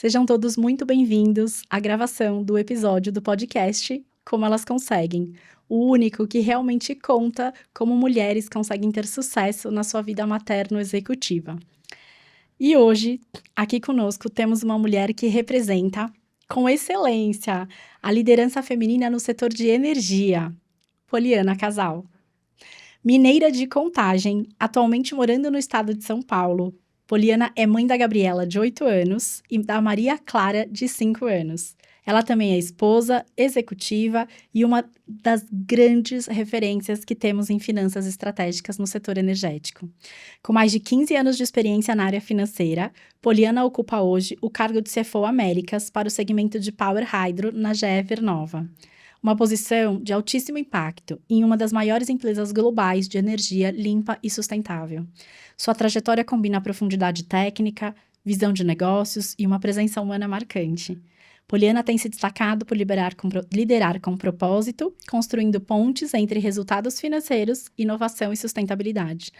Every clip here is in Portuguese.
Sejam todos muito bem-vindos à gravação do episódio do podcast Como Elas Conseguem, o único que realmente conta como mulheres conseguem ter sucesso na sua vida materno-executiva. E hoje, aqui conosco, temos uma mulher que representa, com excelência, a liderança feminina no setor de energia, Poliana Casal. Mineira de Contagem, atualmente morando no estado de São Paulo, Poliana é mãe da Gabriela, de 8 anos, e da Maria Clara, de 5 anos. Ela também é esposa, executiva e uma das grandes referências que temos em finanças estratégicas no setor energético. Com mais de 15 anos de experiência na área financeira, Poliana ocupa hoje o cargo de CFO Américas para o segmento de Power Hydro na GE Vernova. Uma posição de altíssimo impacto em uma das maiores empresas globais de energia limpa e sustentável. Sua trajetória combina profundidade técnica, visão de negócios e uma presença humana marcante. Poliana tem se destacado por liderar com propósito, construindo pontes entre resultados financeiros, inovação e sustentabilidade.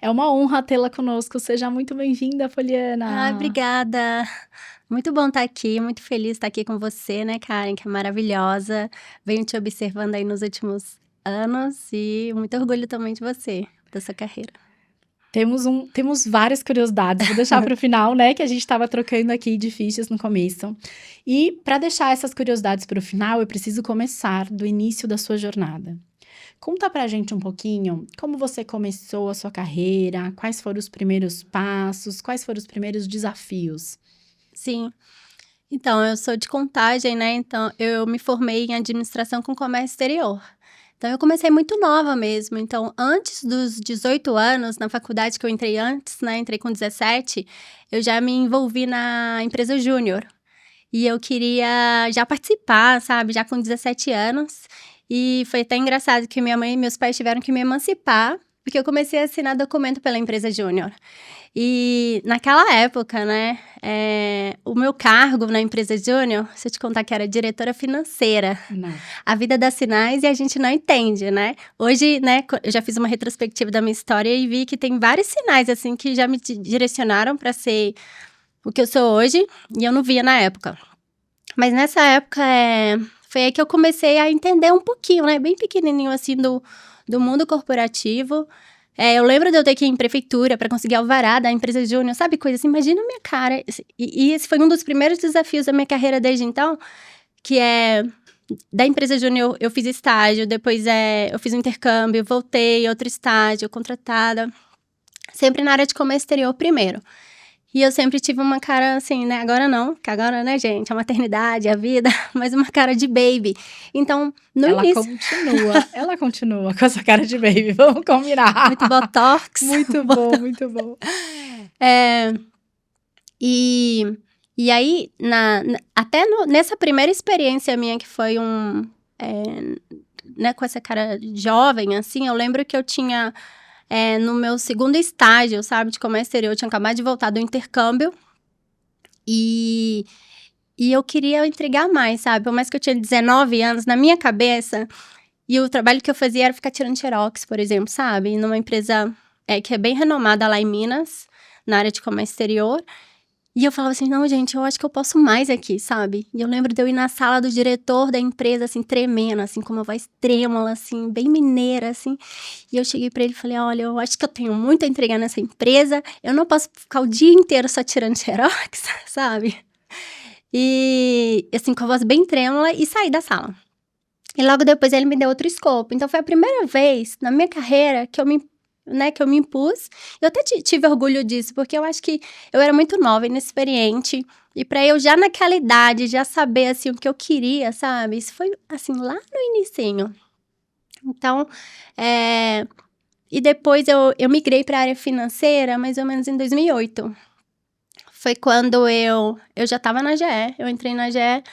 É uma honra tê-la conosco. Seja muito bem-vinda, Poliana! Obrigada! Muito bom estar aqui, muito feliz de estar aqui com você, né, Karen, que é maravilhosa. Venho te observando aí nos últimos anos e muito orgulho também de você, da sua carreira. Temos várias curiosidades, vou deixar para o final, né, que a gente estava trocando aqui de fichas no começo. E para deixar essas curiosidades para o final, eu preciso começar do início da sua jornada. Conta pra gente um pouquinho como você começou a sua carreira, quais foram os primeiros passos, quais foram os primeiros desafios. Sim. Então, eu sou de Contagem, né? Então, eu me formei em administração com comércio exterior. Então, eu comecei muito nova mesmo. Então, antes dos 18 anos, na faculdade que eu entrei antes, né? Entrei com 17, eu já me envolvi na empresa Júnior. E eu queria já participar, sabe? Já com 17 anos. E foi até engraçado que minha mãe e meus pais tiveram que me emancipar, porque eu comecei a assinar documento pela empresa Júnior. E naquela época, né, o meu cargo na empresa Júnior, se eu te contar que era diretora financeira. Não. A vida dá sinais e a gente não entende, né? Hoje, né, eu já fiz uma retrospectiva da minha história e vi que tem vários sinais, assim, que já me direcionaram para ser o que eu sou hoje, e eu não via na época. Mas nessa época, foi aí que eu comecei a entender um pouquinho, né, bem pequenininho, assim, do mundo corporativo. Eu lembro de eu ter que ir em prefeitura para conseguir alvará da empresa Júnior, sabe, coisa assim, imagina a minha cara. E esse foi um dos primeiros desafios da minha carreira desde então, que da empresa Júnior eu fiz estágio, depois eu fiz um intercâmbio, voltei, outro estágio, contratada, sempre na área de comércio exterior primeiro. E eu sempre tive uma cara assim, né, agora não, que agora, né, gente, a maternidade, a vida, mas uma cara de baby. Então, no início... Ela continua com essa cara de baby, vamos combinar. Muito botox. Muito bom, muito bom. E aí, até nessa primeira experiência minha, que foi né, com essa cara jovem, assim, eu lembro que eu tinha... no meu segundo estágio, sabe, de comércio exterior, eu tinha acabado de voltar do intercâmbio e eu queria entregar mais, sabe, por mais que eu tinha 19 anos, na minha cabeça, e o trabalho que eu fazia era ficar tirando xerox, por exemplo, sabe, numa empresa que é bem renomada lá em Minas, na área de comércio exterior. E eu falava assim, não, gente, eu acho que eu posso mais aqui, sabe? E eu lembro de eu ir na sala do diretor da empresa, assim, tremendo, assim, com uma voz trêmula, assim, bem mineira, assim. E eu cheguei pra ele e falei, olha, eu acho que eu tenho muito a entregar nessa empresa, eu não posso ficar o dia inteiro só tirando xerox, sabe? E, assim, com a voz bem trêmula, e saí da sala. E logo depois ele me deu outro escopo. Então, foi a primeira vez na minha carreira que eu me impus. Eu até tive orgulho disso, porque eu acho que eu era muito nova, inexperiente, e para eu já naquela idade, já saber, assim, o que eu queria, sabe? Isso foi, assim, lá no inicinho. Então, e depois eu migrei para a área financeira, mais ou menos em 2008. Foi quando eu já estava na GE, eu entrei na GE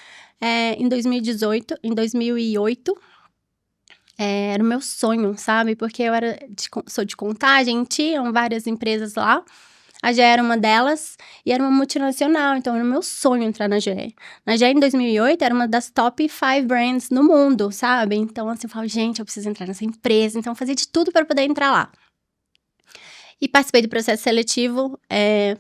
em 2008, era o meu sonho, sabe? Porque eu sou de Contagem, tinham várias empresas lá. A GE era uma delas e era uma multinacional, então era o meu sonho entrar na GE. Na GE, em 2008, era uma das top 5 brands no mundo, sabe? Então, assim, eu falava, gente, eu preciso entrar nessa empresa. Então, eu fazia de tudo para poder entrar lá. E participei do processo seletivo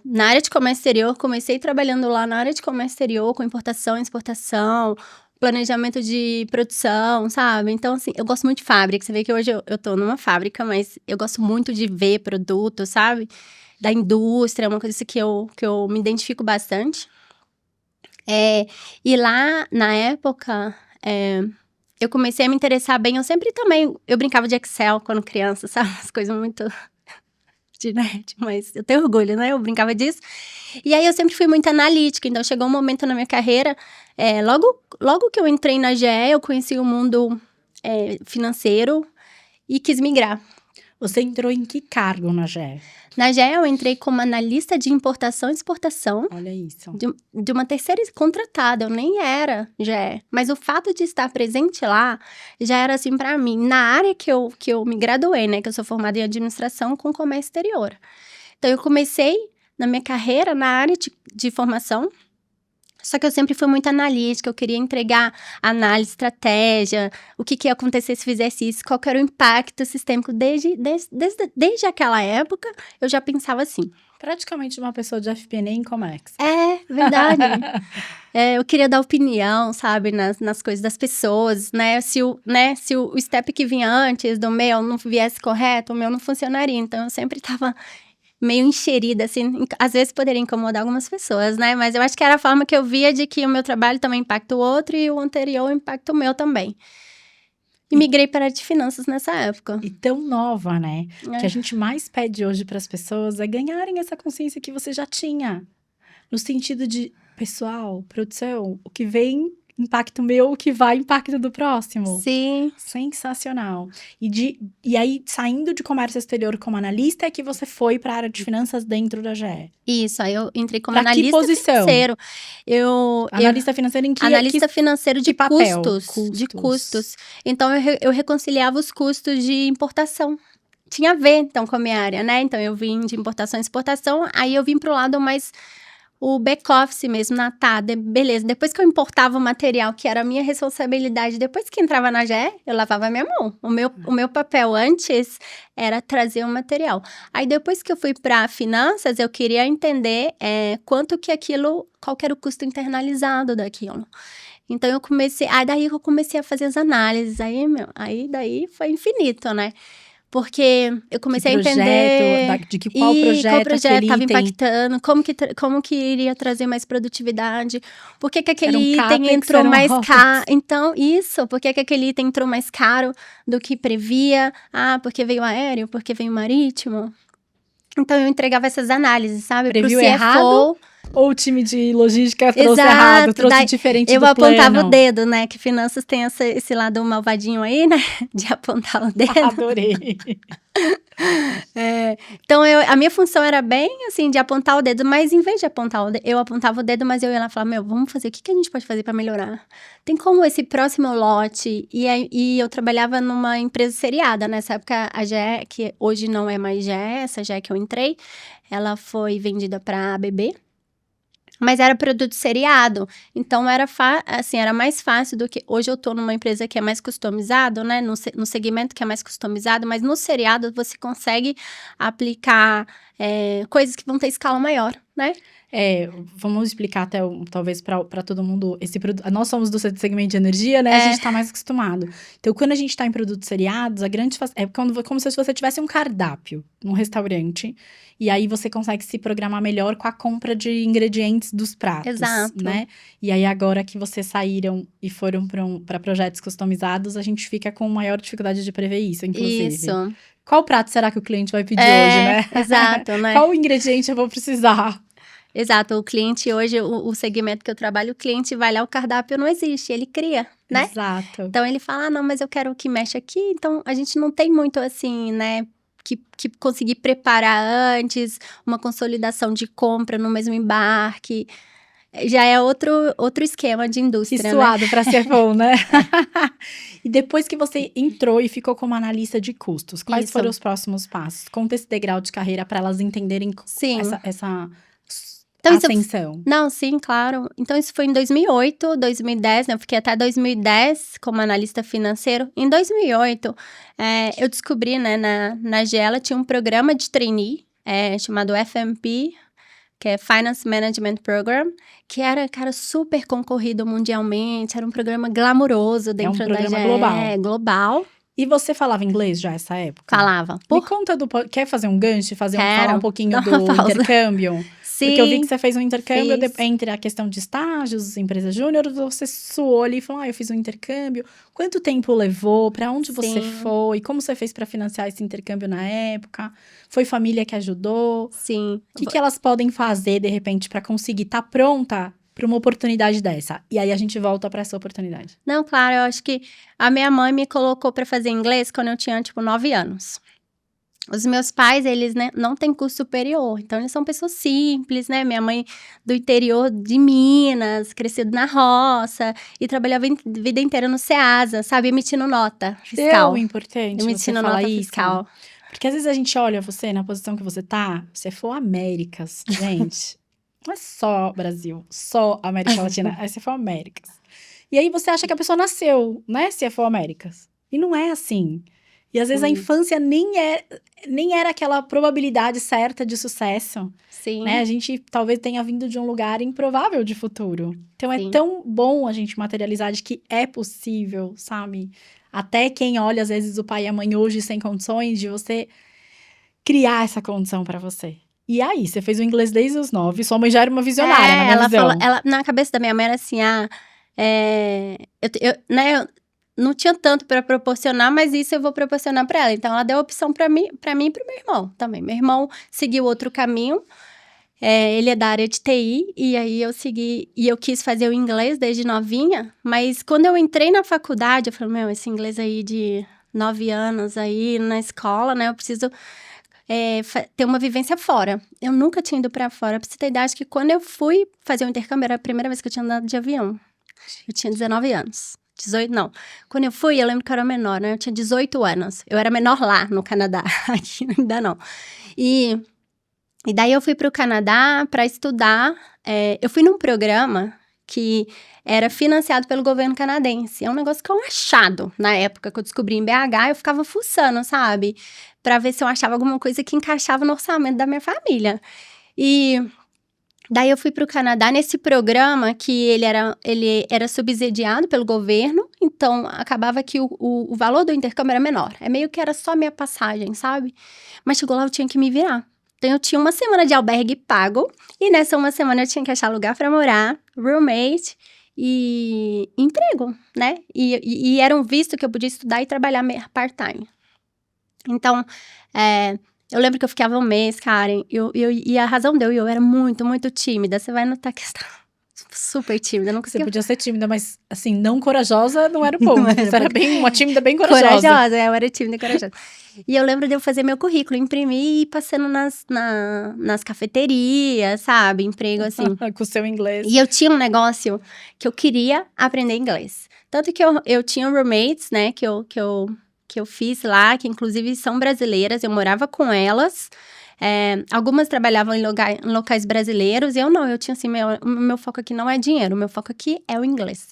na área de comércio exterior. Comecei trabalhando lá na área de comércio exterior, com importação e exportação, planejamento de produção, sabe? Então, assim, eu gosto muito de fábrica. Você vê que hoje eu tô numa fábrica, mas eu gosto muito de ver produto, sabe? Da indústria, é uma coisa que eu me identifico bastante. E lá, na época, eu comecei a me interessar bem. Eu brincava de Excel quando criança, sabe? As coisas muito de nerd, mas eu tenho orgulho, né? Eu brincava disso. E aí, eu sempre fui muito analítica. Então, chegou um momento na minha carreira, logo que eu entrei na GE, eu conheci o mundo financeiro e quis migrar. Você entrou em que cargo na GE? Na GE, eu entrei como analista de importação e exportação. Olha isso. De uma terceira contratada, eu nem era GE. Mas o fato de estar presente lá já era assim pra mim. Na área que eu me graduei, né? Que eu sou formada em administração com comércio exterior. Então, eu comecei na minha carreira na área de formação. Só que eu sempre fui muito analítica, eu queria entregar análise, estratégia, o que ia acontecer se fizesse isso, qual que era o impacto sistêmico. Desde aquela época, eu já pensava assim. Praticamente uma pessoa de FP&A em Comex. É, verdade. Eu queria dar opinião, sabe, nas coisas das pessoas, né? Se o step que vinha antes do meu não viesse correto, o meu não funcionaria. Então, eu sempre estava meio enxerida, assim, às vezes poderia incomodar algumas pessoas, né? Mas eu acho que era a forma que eu via de que o meu trabalho também impacta o outro e o anterior impacta o meu também. E migrei para a área de finanças nessa época. E tão nova, né? O que a gente mais pede hoje para as pessoas é ganharem essa consciência que você já tinha. No sentido de, pessoal, produção, o que vem impacto meu, o que vai impacto do próximo. Sim. Sensacional. E aí, saindo de comércio exterior como analista, é que você foi para a área de finanças dentro da GE? Isso, aí eu entrei como pra analista que posição? Financeiro. Analista financeiro em que? Analista financeiro de papel? Custos. De custos. Então, eu reconciliava os custos de importação. Tinha a ver, então, com a minha área, né? Então, eu vim de importação e exportação, aí eu vim pro lado mais o back-office mesmo, beleza. Depois que eu importava o material, que era a minha responsabilidade, depois que entrava na GE, eu lavava a minha mão. O meu papel antes era trazer o material. Aí, depois que eu fui para finanças, eu queria entender qual que era o custo internalizado daquilo. Então, daí eu comecei a fazer as análises, daí foi infinito, né? Porque eu comecei a entender qual projeto estava impactando, como que iria trazer mais produtividade, por que aquele item entrou mais caro. Então, por que aquele item entrou mais caro do que previa? porque veio aéreo, porque veio marítimo. Então, eu entregava essas análises, sabe? Previu errado? Ou o time de logística trouxe errado, trouxe diferente do plano? Eu apontava o dedo, né? Que finanças tem esse lado malvadinho aí, né? De apontar o dedo. Adorei. Então, a minha função era bem, assim, de apontar o dedo. Mas, em vez de apontar o dedo, eu apontava o dedo, mas eu ia lá e falava, vamos fazer, o que a gente pode fazer para melhorar? Tem como esse próximo lote? E eu trabalhava numa empresa seriada. Nessa época, a GE, que hoje não é mais GE, essa GE que eu entrei, ela foi vendida para a ABB. Mas era produto seriado, então era mais fácil do que... Hoje eu tô numa empresa que é mais customizado, né? No segmento que é mais customizado, mas no seriado você consegue aplicar coisas que vão ter escala maior, né? Vamos explicar até, talvez, para todo mundo, esse produto. Nós somos do segmento de energia, né? A gente tá mais acostumado. Então, quando a gente tá em produtos seriados, como se você tivesse um cardápio num restaurante. E aí, você consegue se programar melhor com a compra de ingredientes dos pratos. Exato. Né? E aí, agora que vocês saíram e foram para projetos customizados, a gente fica com maior dificuldade de prever isso, inclusive. Isso. Qual prato será que o cliente vai pedir hoje, né? Exato, né? Qual ingrediente eu vou precisar? Exato, o cliente hoje, o segmento que eu trabalho, o cliente vai lá, o cardápio não existe, ele cria, né? Exato. Então, ele fala, não, mas eu quero o que mexe aqui, então a gente não tem muito assim, né, que conseguir preparar antes, uma consolidação de compra no mesmo embarque, já é outro esquema de indústria, que suado, né? Pra ser bom, né? E depois que você entrou e ficou como analista de custos, quais foram os próximos passos? Conta esse degrau de carreira para elas entenderem essa ascensão. Não, sim, claro. Então, isso foi em 2008, 2010, né? Eu fiquei até 2010 como analista financeiro. Em 2008, eu descobri, né, na GE, tinha um programa de trainee, chamado FMP, que é Finance Management Program, que era, cara, super concorrido mundialmente, era um programa glamouroso dentro da programa global. E você falava inglês já essa época? Falava. Me conta quer fazer um gancho, falar um pouquinho Dá do uma pausa. intercâmbio? Sim, porque eu vi que você fez um intercâmbio fiz. entre a questão de estágios, empresa júnior, você suou ali e falou, eu fiz um intercâmbio. Quanto tempo levou? Para onde você foi? Como você fez para financiar esse intercâmbio na época? Foi família que ajudou? Sim. O que elas podem fazer, de repente, para conseguir estar pronta para uma oportunidade dessa? E aí a gente volta para essa oportunidade. Não, claro, eu acho que a minha mãe me colocou para fazer inglês quando eu tinha, 9 anos. Os meus pais, eles, né, não têm curso superior, então eles são pessoas simples, né? Minha mãe do interior de Minas, crescido na roça, e trabalhava a vida inteira no Ceasa, sabe? Emitindo nota fiscal. É importante Emitindo você falar nota isso. Fiscal. Porque às vezes a gente olha você na posição que você tá, você for Américas, gente, não é só Brasil, só América Latina, aí você for Américas. E aí você acha que a pessoa nasceu, né, se for Américas. E não é assim. E às vezes a infância nem era aquela probabilidade certa de sucesso. Sim. Né? A gente talvez tenha vindo de um lugar improvável de futuro. Então Sim. É tão bom a gente materializar de que é possível, sabe? Até quem olha, às vezes, o pai e a mãe hoje sem condições, de você criar essa condição pra você. E aí, você fez o inglês desde os 9, sua mãe já era uma visionária, na minha visão. Na cabeça da minha mãe era assim, eu não tinha tanto pra proporcionar, mas isso eu vou proporcionar pra ela. Então, ela deu a opção pra mim e pro meu irmão também. Meu irmão seguiu outro caminho, ele é da área de TI, e aí eu segui, e eu quis fazer o inglês desde novinha, mas quando eu entrei na faculdade, eu falei, esse inglês aí de 9 anos aí na escola, né, eu preciso ter uma vivência fora. Eu nunca tinha ido pra fora, pra você ter ideia, acho que quando eu fui fazer o intercâmbio, era a primeira vez que eu tinha andado de avião. Eu tinha 19 anos. 18, não. Quando eu fui, eu lembro que eu era menor, né? Eu tinha 18 anos. Eu era menor lá, no Canadá. Aqui ainda não. E daí eu fui pro Canadá para estudar. Eu fui num programa que era financiado pelo governo canadense. É um negócio que é um achado. Na época que eu descobri em BH, eu ficava fuçando, sabe? Pra ver se eu achava alguma coisa que encaixava no orçamento da minha família. E daí eu fui pro Canadá nesse programa que ele era subsidiado pelo governo, então acabava que o valor do intercâmbio era menor. Meio que era só minha passagem, sabe? Mas chegou lá, eu tinha que me virar. Então eu tinha uma semana de albergue pago, e nessa uma semana eu tinha que achar lugar pra morar, roommate e emprego, né? E era um visto que eu podia estudar e trabalhar part-time. Então, eu lembro que eu ficava um mês, Karen, e a razão deu, eu era muito, muito tímida. Você vai notar que eu estava super tímida, não conseguia. Você podia ser tímida, mas, assim, não corajosa não era o ponto. Você era uma tímida bem corajosa. Eu era tímida e corajosa. E eu lembro de eu fazer meu currículo, imprimir e ir passando nas cafeterias, sabe? Emprego, assim. Com o seu inglês. E eu tinha um negócio que eu queria aprender inglês. Tanto que eu tinha roommates, né, que eu fiz lá, que inclusive são brasileiras, eu morava com elas. Algumas trabalhavam em locais brasileiros, e eu não, eu tinha assim, meu foco aqui não é dinheiro, o meu foco aqui é o inglês.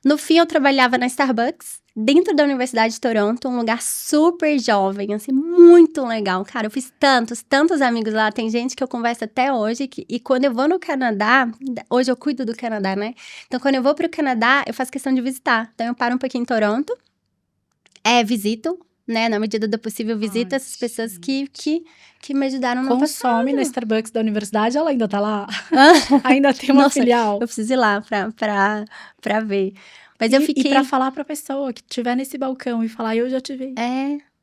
No fim, eu trabalhava na Starbucks, dentro da Universidade de Toronto, um lugar super jovem, assim, muito legal. Cara, eu fiz tantos amigos lá, tem gente que eu converso até hoje, e quando eu vou no Canadá, hoje eu cuido do Canadá, né? Então, quando eu vou pro Canadá, eu faço questão de visitar. Então, eu paro um pouquinho em Toronto, visito, né, na medida do possível, visito essas pessoas que me ajudaram no passado. Consome na Starbucks da universidade, ela ainda tá lá? Ainda tem uma filial? Eu preciso ir lá pra ver. Mas eu fiquei... E pra falar pra pessoa que estiver nesse balcão e falar, eu já te vi.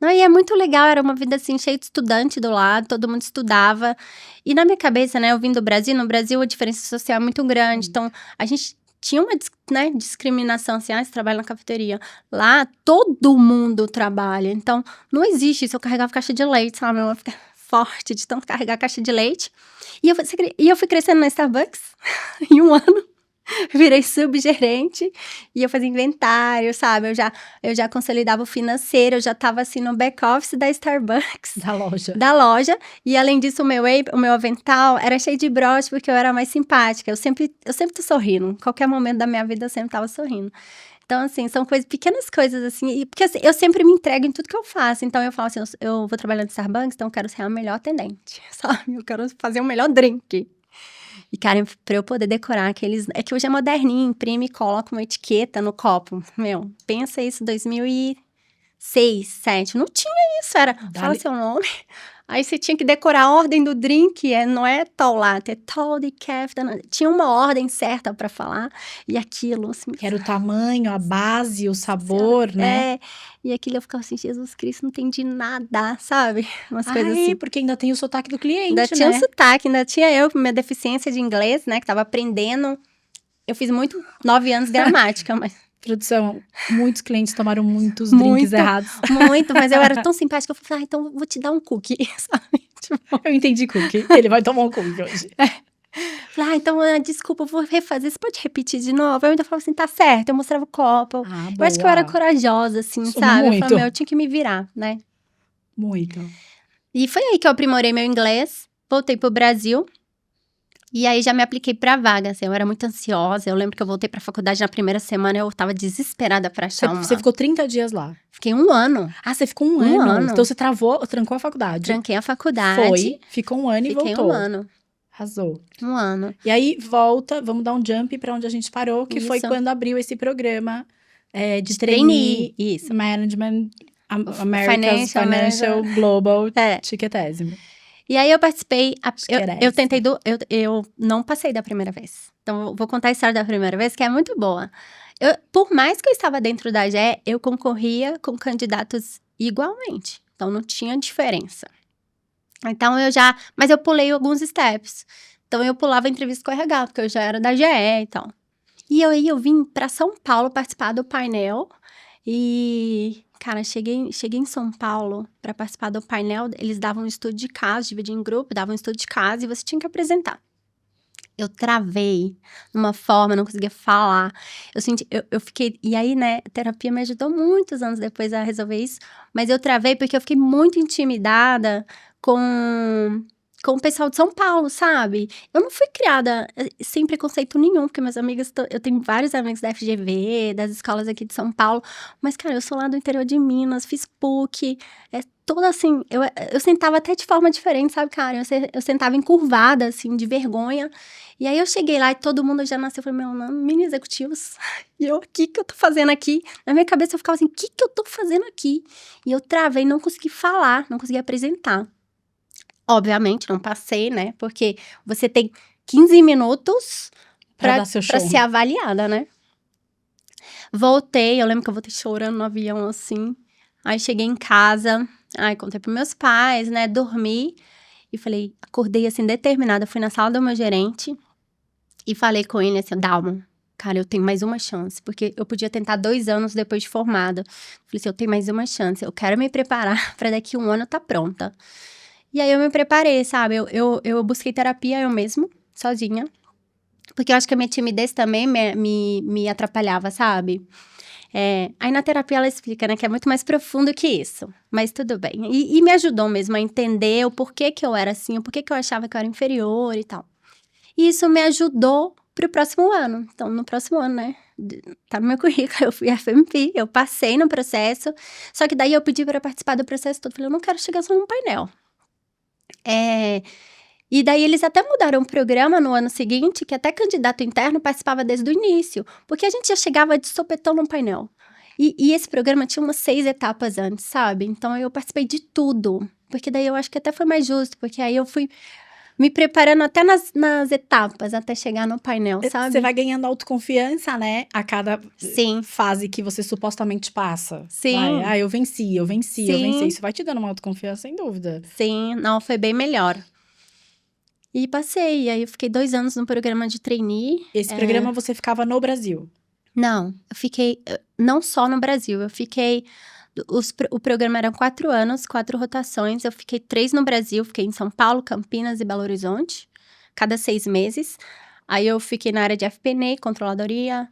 Não, e é muito legal, era uma vida assim, cheia de estudante do lado, todo mundo estudava. E na minha cabeça, né, eu vim do Brasil, no Brasil a diferença social é muito grande, então a gente tinha uma, né, discriminação, assim, você trabalha na cafeteria. Lá, todo mundo trabalha, então não existe isso. Eu carregava caixa de leite, sabe? Eu ficava forte de tanto carregar caixa de leite. E eu fui crescendo na Starbucks em um ano. Virei subgerente e eu fazia inventário, sabe? Eu já consolidava o financeiro, eu já tava assim no back-office da Starbucks, Da loja. da loja. E além disso, o meu avental era cheio de broche porque eu era mais simpática. Eu sempre tô sorrindo. Em qualquer momento da minha vida eu sempre tava sorrindo. Então, assim, são pequenas coisas, assim, e porque assim, eu sempre me entrego em tudo que eu faço. Então, eu falo assim, eu vou trabalhar no Starbucks, então eu quero ser a melhor atendente, sabe? Eu quero fazer o melhor drink. E, cara, pra eu poder decorar aqueles... É que hoje é moderninho, imprime e coloca uma etiqueta no copo. Meu, pensa isso, 2006, 2007. Não tinha isso, era... Fala seu nome. Aí você tinha que decorar a ordem do drink, não é tall latte, é tall decaf. Tinha uma ordem certa pra falar, e aquilo, assim... Que era o tamanho, a base, o sabor, né? E aquilo eu ficava assim, Jesus Cristo, não entendi nada, sabe? Umas coisas assim. Porque ainda tem o sotaque do cliente, ainda né? tinha um sotaque, ainda tinha eu com minha deficiência de inglês, né? Que tava aprendendo. Eu fiz 9 anos de gramática, mas... Produção, muitos clientes tomaram muitos drinks errados. Muito, mas eu era tão simpática, eu falei, então vou te dar um cookie, sabe? Tipo... Eu entendi cookie, ele vai tomar um cookie hoje. Falei, então, desculpa, eu vou refazer, você pode repetir de novo? Eu ainda falava assim, tá certo, eu mostrava o copo. Eu acho que eu era corajosa, assim, sabe? Muito. Eu falei, eu tinha que me virar, né? Muito. E foi aí que eu aprimorei meu inglês, voltei pro Brasil. E aí, já me apliquei pra vaga, assim, eu era muito ansiosa. Eu lembro que eu voltei pra faculdade na primeira semana, eu tava desesperada pra achar Você ficou 30 dias lá? Fiquei 1 ano. Você ficou um ano? Então, você trancou a faculdade? Tranquei a faculdade. Ficou 1 ano e voltou. Fiquei 1 ano. Arrasou. 1 ano. E aí, vamos dar um jump pra onde a gente parou, que foi quando abriu esse programa de trainee. Isso. Management, America's Financial Global, chiquetésimo. E aí, eu participei, eu tentei, eu não passei da primeira vez. Então, eu vou contar a história da primeira vez, que é muito boa. Por mais que eu estava dentro da GE, eu concorria com candidatos igualmente. Então, não tinha diferença. Então, mas eu pulei alguns steps. Então, eu pulava a entrevista com o RH, porque eu já era da GE e tal. E aí, eu vim para São Paulo participar do painel. E, cara, cheguei em São Paulo para participar do painel. Eles davam um estudo de caso, dividiam em grupo, davam um estudo de caso e você tinha que apresentar. Eu travei de uma forma, não conseguia falar. Eu fiquei... E aí, né, a terapia me ajudou muitos anos depois a resolver isso. Mas eu travei porque eu fiquei muito intimidada com o pessoal de São Paulo, sabe? Eu não fui criada sem preconceito nenhum, porque meus amigos... Eu tenho vários amigos da FGV, das escolas aqui de São Paulo. Mas, cara, eu sou lá do interior de Minas, fiz PUC... Toda assim, eu sentava até de forma diferente, sabe, cara? Eu sentava encurvada, assim, de vergonha. E aí eu cheguei lá e todo mundo já nasceu. Eu falei, meu nome, mini executivos. E eu, o que eu tô fazendo aqui? Na minha cabeça eu ficava assim, o que eu tô fazendo aqui? E eu travei, não consegui falar, não consegui apresentar. Obviamente, não passei, né? Porque você tem 15 minutos pra ser avaliada, né? Voltei, eu lembro que eu voltei chorando no avião, assim. Aí cheguei em casa, contei pros meus pais, né, dormi e falei, acordei assim, determinada, fui na sala do meu gerente e falei com ele assim, Dalma, cara, eu tenho mais uma chance, porque eu podia tentar 2 anos depois de formada. Falei assim, eu tenho mais uma chance, eu quero me preparar pra daqui 1 ano eu tá pronta. E aí eu me preparei, sabe, eu busquei terapia eu mesma, sozinha, porque eu acho que a minha timidez também me atrapalhava, sabe? Aí na terapia ela explica, né, que é muito mais profundo que isso, mas tudo bem. E me ajudou mesmo a entender o porquê que eu era assim, o porquê que eu achava que eu era inferior e tal. E isso me ajudou pro próximo ano. Então, no próximo ano, né, tá no meu currículo, eu fui FMP, eu passei no processo, só que daí eu pedi para participar do processo todo, falei, eu não quero chegar só num painel. E daí eles até mudaram o programa no ano seguinte, que até candidato interno participava desde o início, porque a gente já chegava de sopetão no painel. E esse programa tinha umas 6 etapas antes, sabe? Então eu participei de tudo, porque daí eu acho que até foi mais justo, porque aí eu fui me preparando até nas etapas, até chegar no painel, sabe? Você vai ganhando autoconfiança, né? A cada Sim. fase que você supostamente passa. Sim. Eu venci. Isso vai te dando uma autoconfiança, sem dúvida. Sim, não, foi bem melhor. E passei, aí eu fiquei 2 anos no programa de trainee. Esse programa você ficava no Brasil? Não, eu fiquei não só no Brasil, eu fiquei... O programa era 4 anos, 4 rotações, eu fiquei 3 no Brasil, fiquei em São Paulo, Campinas e Belo Horizonte, cada 6 meses. Aí eu fiquei na área de FP&A, controladoria,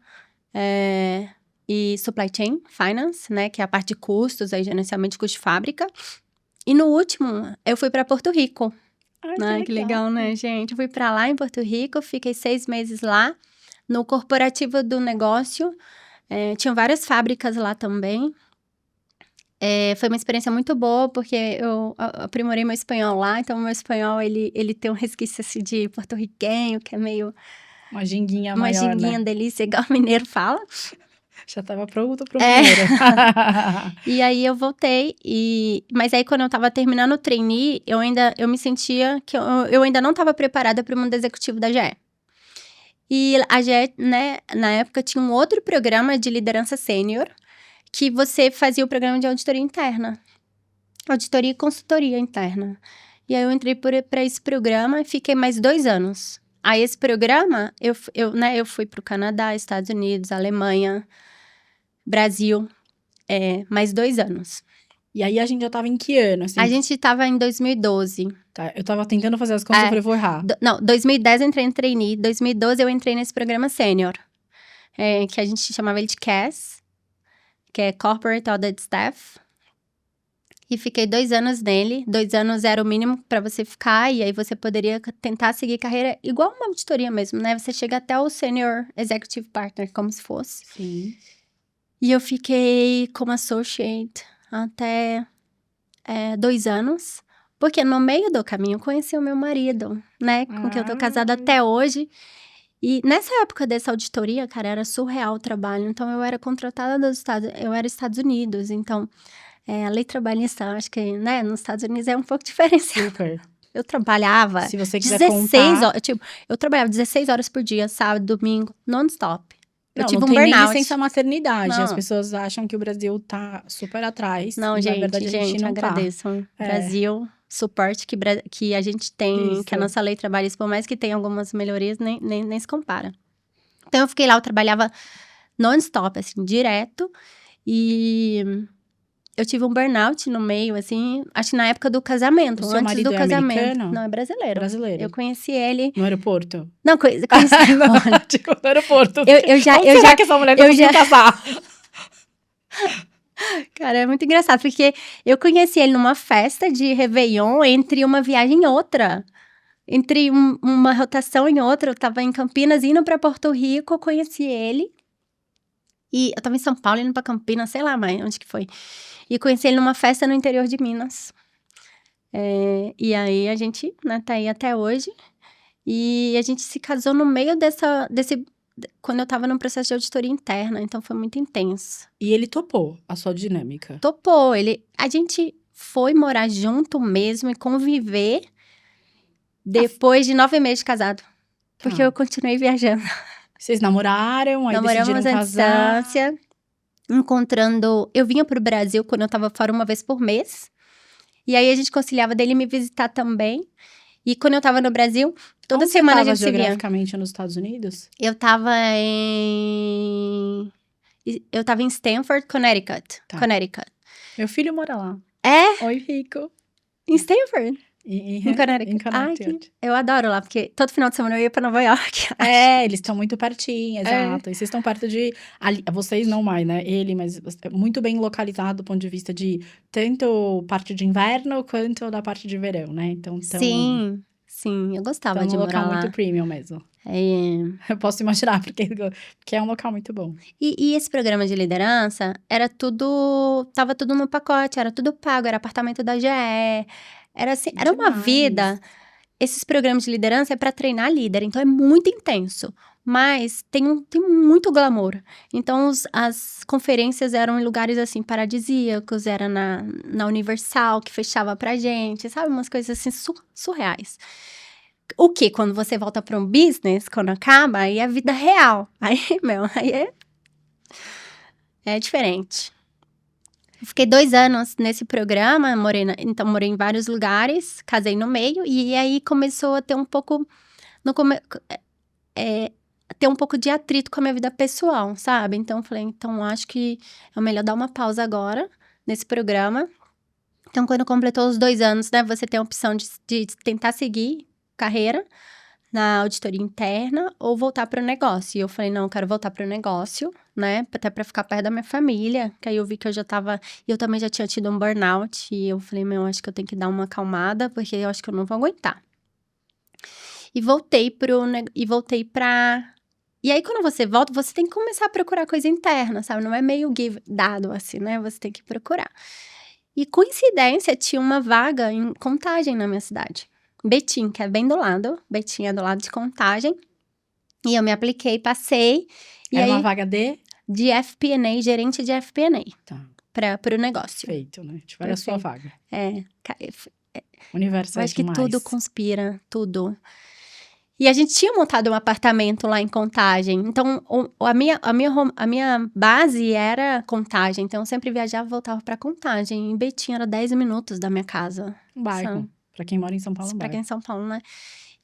e supply chain finance, né? Que é a parte de custos, aí gerenciamento de custo de fábrica. E no último, eu fui para Porto Rico. Ai, Que legal, né, gente? Eu fui para lá em Porto Rico, fiquei 6 meses lá, no corporativo do negócio. Tinham várias fábricas lá também. Foi uma experiência muito boa, porque eu aprimorei meu espanhol lá. Então, meu espanhol, ele tem um resquício assim, de porto-riquenho, que é meio Uma ginguinha uma maior, ginguinha né? delícia, igual o mineiro fala. Já tava pronto pro É. mineiro. E aí, eu voltei. Mas aí, quando eu tava terminando o trainee, eu me sentia que eu ainda não tava preparada para o mundo executivo da GE. E a GE, né, na época, tinha um outro programa de liderança sênior, que você fazia o programa de auditoria interna. Auditoria e consultoria interna. E aí, eu entrei para esse programa e fiquei mais 2 anos. Aí, esse programa, eu fui pro Canadá, Estados Unidos, Alemanha, Brasil, mais 2 anos. E aí, a gente já tava em que ano, assim? A gente tava em 2012. Tá, eu tava tentando fazer as contas, eu falei, vou errar. Não, 2010 eu entrei em trainee, 2012 eu entrei nesse programa sênior, que a gente chamava ele de CAS, que é Corporate Audit Staff. E fiquei 2 anos nele. 2 anos era o mínimo para você ficar. E aí você poderia tentar seguir carreira igual uma auditoria mesmo, né? Você chega até o Senior Executive Partner, como se fosse. Sim. E eu fiquei como associate até 2 anos. Porque no meio do caminho eu conheci o meu marido, né? Com quem eu tô casada até hoje. E nessa época dessa auditoria, cara, era surreal o trabalho. Então, eu era contratada eu era Estados Unidos. Então, a lei trabalhista, acho que, né, nos Estados Unidos é um pouco diferenciada. Super. Eu trabalhava Se você quiser 16 contar... horas. Tipo, eu trabalhava 16 horas por dia, sábado, domingo, non-stop. Eu Não, tive não um tem nem burnout. licença maternidade. Não. As pessoas acham que o Brasil tá super atrás. Não, e, gente, na verdade, a gente não agradeço. Brasil, suporte que a gente tem, Isso. que a nossa lei trabalhista, por mais que tenha algumas melhorias, nem se compara. Então, eu fiquei lá, eu trabalhava non-stop, assim, direto. E eu tive um burnout no meio, assim, acho que na época do casamento, O seu antes marido do é casamento. americano? Não, é brasileiro. Brasileiro. Eu conheci ele... No aeroporto? Não, conheci... Não, tipo, no aeroporto. Eu já... Como será que essa mulher não conseguiu casar? Cara, é muito engraçado, porque eu conheci ele numa festa de Réveillon entre uma viagem e outra. Entre uma rotação e outra, eu tava em Campinas, indo pra Porto Rico, eu conheci ele. E eu tava em São Paulo, indo pra Campinas, sei lá mais onde que foi. E conheci ele numa festa no interior de Minas. E aí, a gente, né, tá aí até hoje. E a gente se casou no meio desse... Quando eu tava num processo de auditoria interna, então foi muito intenso. E ele topou a sua dinâmica. Topou, a gente foi morar junto mesmo e conviver depois de 9 meses de casado. Porque eu continuei viajando. Vocês namoraram, aí decidiram Namoramos à casar. distância, encontrando... Eu vinha pro Brasil quando eu tava fora uma vez por mês. E aí, a gente conciliava dele me visitar também. E quando eu tava no Brasil, toda Onde semana a você tava gente se via. geograficamente nos Estados Unidos? Eu tava em Stamford, Connecticut. Tá. Connecticut. Meu filho mora lá. É? Oi, Rico. Em Stanford? Em Connecticut. Em Connecticut. Eu adoro lá, porque todo final de semana eu ia pra Nova York. Eles estão muito pertinho, exato. E vocês estão perto de... vocês não mais, né? Ele, mas muito bem localizado do ponto de vista de tanto parte de inverno quanto da parte de verão, né? Então, Sim, eu gostava de um morar local lá. muito premium mesmo. Eu posso imaginar, porque é um local muito bom. E esse programa de liderança, tava tudo no pacote, era tudo pago, era apartamento da GE, era assim, era uma vida. Esses programas de liderança é para treinar líder, então é muito intenso, mas tem muito glamour. Então, as conferências eram em lugares, assim, paradisíacos, era na Universal, que fechava pra gente, sabe? Umas coisas, assim, surreais. O que? Quando você volta para um business, quando acaba, aí é a vida real. Aí é diferente. Eu fiquei 2 anos nesse programa, morei em vários lugares, casei no meio, e aí começou a ter um pouco... ter um pouco de atrito com a minha vida pessoal, sabe? Então, eu falei, acho que é melhor dar uma pausa agora, nesse programa. Então, quando completou os 2 anos, né, você tem a opção de tentar seguir carreira, na auditoria interna ou voltar para o negócio. E eu falei, não, eu quero voltar para o negócio, né? Até para ficar perto da minha família. Que aí eu vi que eu já tava... Eu também já tinha tido um burnout. E eu falei, meu, acho que eu tenho que dar uma acalmada, porque eu acho que eu não vou aguentar. E voltei pra... E aí, quando você volta, você tem que começar a procurar coisa interna, sabe? Não é meio dado assim, né? Você tem que procurar. E, coincidência, tinha uma vaga em Contagem na minha cidade. Betim, que é bem do lado. Betim é do lado de Contagem. E eu me apliquei, passei. E Era aí, uma vaga de? de FP&A, gerente de FP&A, Tá, para o negócio. feito, né? Tipo, era a sua Perfeito. vaga. Eu Universo é acho que demais. tudo conspira, tudo. E a gente tinha montado um apartamento lá em Contagem. Então, a minha base era Contagem. Então, eu sempre viajava e voltava para Contagem. Em Betim era 10 minutos da minha casa. Um bairro. Sabe? Pra quem mora em São Paulo, um Pra bairro. quem é em São Paulo, né?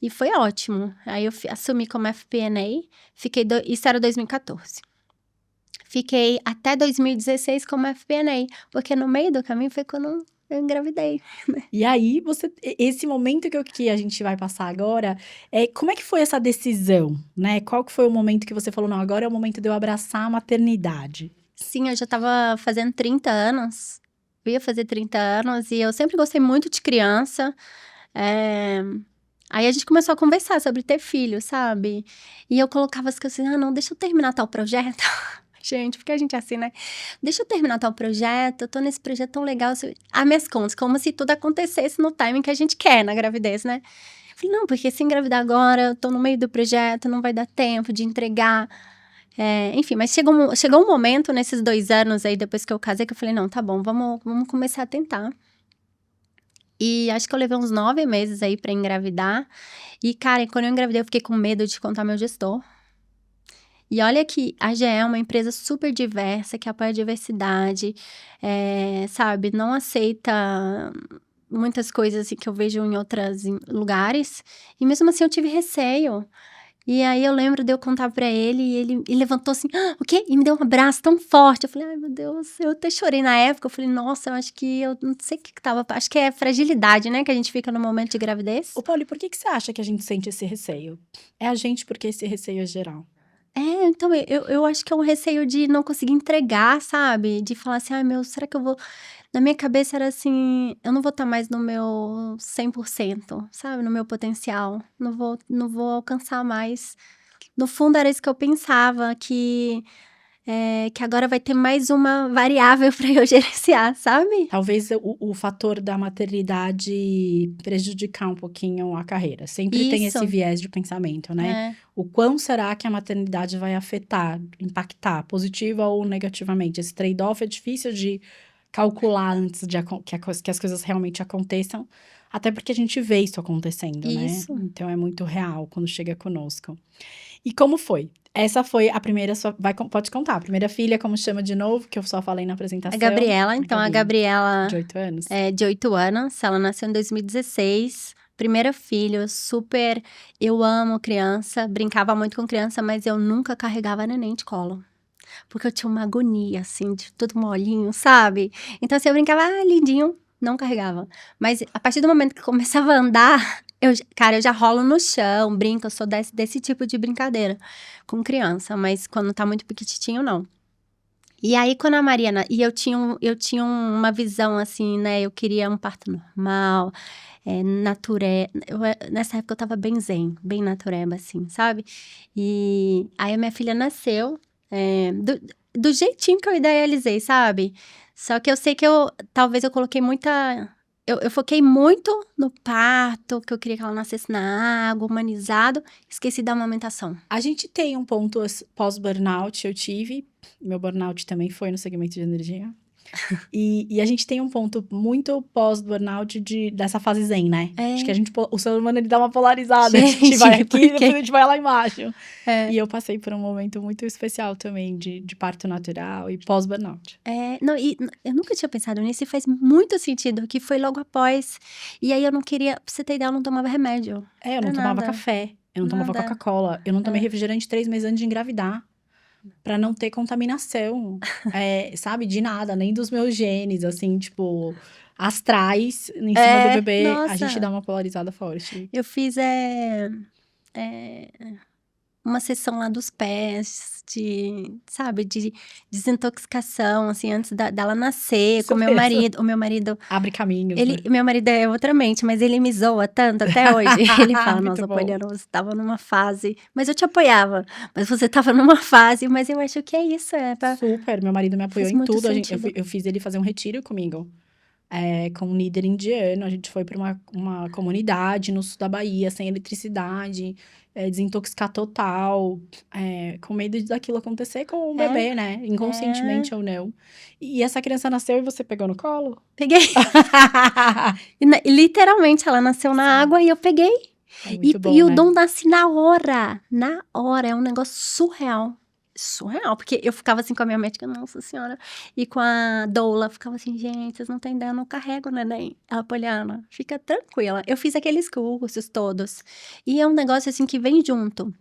E foi ótimo. Aí eu assumi como FP&A. Isso era 2014. Fiquei até 2016 como FP&A. Porque no meio do caminho foi quando eu engravidei. E aí, esse momento que a gente vai passar agora, como é que foi essa decisão, né? Qual que foi o momento que você falou, não, agora é o momento de eu abraçar a maternidade? Sim, eu já tava fazendo 30 anos. Eu ia fazer 30 anos e eu sempre gostei muito de criança. Aí a gente começou a conversar sobre ter filho, sabe? E eu colocava as coisas assim, não, deixa eu terminar tal projeto. Gente, porque a gente é assim, né? Deixa eu terminar tal projeto, eu tô nesse projeto tão legal. As minhas contas, como se tudo acontecesse no timing que a gente quer na gravidez, né? Eu falei, não, porque se engravidar agora, eu tô no meio do projeto, não vai dar tempo de entregar. Enfim, mas chegou um momento nesses 2 anos aí, depois que eu casei, que eu falei, não, tá bom, vamos começar a tentar. E acho que eu levei uns 9 meses aí pra engravidar. E, cara, quando eu engravidei, eu fiquei com medo de contar meu gestor. E olha que a GE é uma empresa super diversa, que apoia a diversidade, sabe? Não aceita muitas coisas assim, que eu vejo em outros lugares. E mesmo assim, eu tive receio. E aí, eu lembro de eu contar pra ele, e ele levantou assim, o quê? E me deu um abraço tão forte. Eu falei, ai, meu Deus, eu até chorei na época. Eu falei, nossa, eu acho que eu não sei o que tava... Acho que é fragilidade, né, que a gente fica no momento de gravidez. Ô, Pauli, por que você acha que a gente sente esse receio? É a gente porque esse receio é geral. Então, eu acho que é um receio de não conseguir entregar, sabe? De falar assim, ai, meu, será que eu vou... Na minha cabeça era assim, eu não vou estar mais no meu 100%, sabe? No meu potencial. Não vou alcançar mais. No fundo, era isso que eu pensava, que agora vai ter mais uma variável para eu gerenciar, sabe? Talvez o fator da maternidade prejudicar um pouquinho a carreira. Sempre tem esse Isso. viés de pensamento, né? O quão será que a maternidade vai afetar, impactar, positiva ou negativamente? Esse trade-off é difícil de calcular antes que as coisas realmente aconteçam, até porque a gente vê isso acontecendo, né? Isso. Então é muito real quando chega conosco. E como foi? Essa foi a primeira, pode contar, a primeira filha, como chama de novo, que eu só falei na apresentação. A Gabriela, então, a Gabriela... De 8 anos. De 8 anos, ela nasceu em 2016. Primeira filha, super... Eu amo criança, brincava muito com criança, mas eu nunca carregava neném de colo. Porque eu tinha uma agonia, assim, de tudo molinho, sabe? Então, assim, eu brincava, lindinho, não carregava. Mas, a partir do momento que começava a andar, eu já rolo no chão, brinco, eu sou desse tipo de brincadeira com criança. Mas, quando tá muito pequitinho, não. E aí, quando a Mariana... E eu tinha uma visão, assim, né? Eu queria um parto normal, nessa época, eu tava bem zen, bem natureba, assim, sabe? E aí, a minha filha nasceu do jeitinho que eu idealizei, sabe? Só que eu sei que talvez eu coloquei muita... Eu foquei muito no parto, que eu queria que ela nascesse na água, humanizado. Esqueci da amamentação. A gente tem um ponto pós-burnout, eu tive. Meu burnout também foi no segmento de energia. E a gente tem um ponto muito pós-burnout dessa fase zen, né? Acho que o ser humano, ele dá uma polarizada. A gente vai aqui e depois a gente vai lá embaixo. E eu passei por um momento muito especial também, de parto natural e pós-burnout. E eu nunca tinha pensado nisso e faz muito sentido, que foi logo após. E aí eu não queria, pra você ter ideia, eu não tomava remédio. Eu não tomava café, eu não tomava Coca-Cola, eu não tomei refrigerante 3 meses antes de engravidar. Pra não ter contaminação, sabe? De nada, nem dos meus genes, assim, tipo, astrais em cima do bebê. Nossa. A gente dá uma polarizada forte. Eu fiz uma sessão lá dos pés, sabe, de desintoxicação, assim, antes dela nascer, Isso com meu mesmo. marido. O meu marido, Abre caminhos, né? meu marido é outra mente, mas ele me zoa tanto até hoje. Ele fala, Muito nossa, bom. Poliana, você tava numa fase, mas eu te apoiava, mas você tava numa fase, mas eu acho que é isso, Super, meu marido me apoiou faz em muito tudo. sentido. Eu fiz ele fazer um retiro comigo, com um líder indiano. A gente foi para uma comunidade no sul da Bahia, sem eletricidade, desintoxicar total, com medo daquilo acontecer com o bebê, né? Inconscientemente ou não. E essa criança nasceu e você pegou no colo? Peguei. E literalmente, ela nasceu na água e eu peguei. É muito bom, E o né? dom nasce na hora. Na hora. É um negócio surreal. Surreal. Porque eu ficava assim com a minha médica, nossa senhora. E com a doula, ficava assim, gente, vocês não têm ideia, eu não carrego o neném. Ela, Poliana, fica tranquila. Eu fiz aqueles cursos todos. E é um negócio assim que vem junto.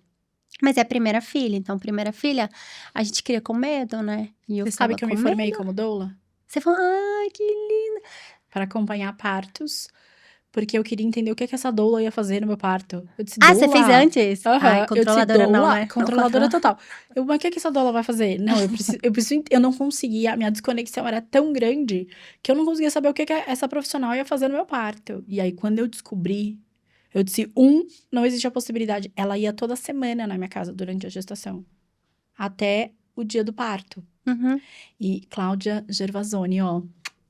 Mas é a primeira filha. Então, primeira filha, a gente cria com medo, né? E eu Você sabe ficava que eu com me formei medo. como doula? Você falou, ai, que lindo. Para acompanhar partos, porque eu queria entender o que essa doula ia fazer no meu parto. Eu disse, Ah, você fez doula? antes? Ai, Aham. Eu disse, controladora não, doula? né? Não Controladora controla. total. Mas o que essa doula vai fazer? Não, eu não conseguia, a minha desconexão era tão grande que eu não conseguia saber o que essa profissional ia fazer no meu parto. E aí, quando eu descobri, eu disse, não existe a possibilidade. Ela ia toda semana na minha casa durante a gestação, até o dia do parto. Uhum. E Cláudia Gervasoni, ó,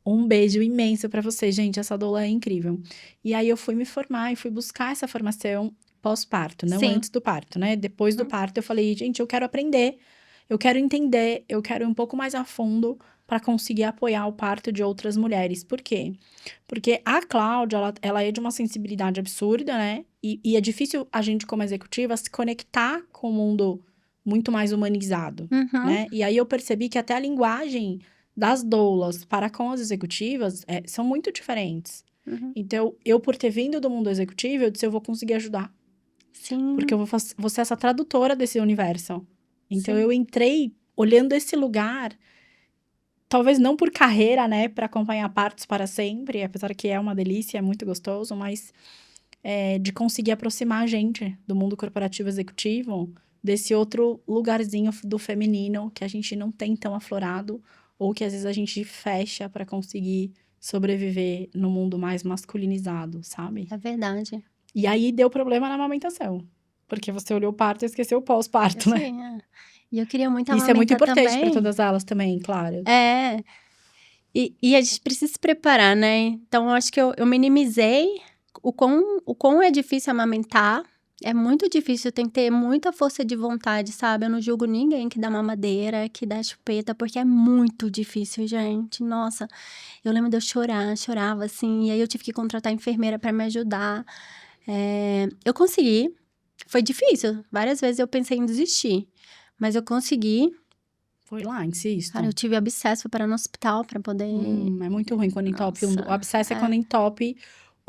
um beijo imenso pra você, gente. Essa doula é incrível. E aí eu fui me formar e fui buscar essa formação pós-parto, não Sim. antes do parto, né? Depois do parto eu falei, gente, eu quero aprender, eu quero entender, eu quero ir um pouco mais a fundo para conseguir apoiar o parto de outras mulheres. Por quê? Porque a Cláudia, ela é de uma sensibilidade absurda, né? E é difícil a gente, como executiva, se conectar com o mundo muito mais humanizado, Uhum. né? E aí eu percebi que até a linguagem das doulas para com as executivas são muito diferentes. Uhum. Então, eu, por ter vindo do mundo executivo, eu disse, eu vou conseguir ajudar. Sim. Porque eu vou ser essa tradutora desse universo. Então, Sim. eu entrei olhando esse lugar, talvez não por carreira, né, para acompanhar partos para sempre, apesar que é uma delícia, é muito gostoso, mas de conseguir aproximar a gente do mundo corporativo executivo, desse outro lugarzinho do feminino que a gente não tem tão aflorado, ou que às vezes a gente fecha para conseguir sobreviver no mundo mais masculinizado, sabe? É verdade. E aí deu problema na amamentação, porque você olhou o parto e esqueceu o Eu pós-parto, né? sei, E eu queria muito Isso é muito amamentar importante para também. todas elas também, claro. E a gente precisa se preparar, né? Então, eu acho que eu minimizei o quão é difícil amamentar. É muito difícil, tem que ter muita força de vontade, sabe? Eu não julgo ninguém que dá mamadeira, que dá chupeta, porque é muito difícil, gente. Nossa, eu lembro de eu chorava assim, e aí eu tive que contratar enfermeira para me ajudar. Eu consegui, foi difícil, várias vezes eu pensei em desistir, mas eu consegui. Foi lá, insisto. Cara, eu tive abscesso para ir no hospital para poder. É muito ruim quando entope Nossa, o abscesso é quando entope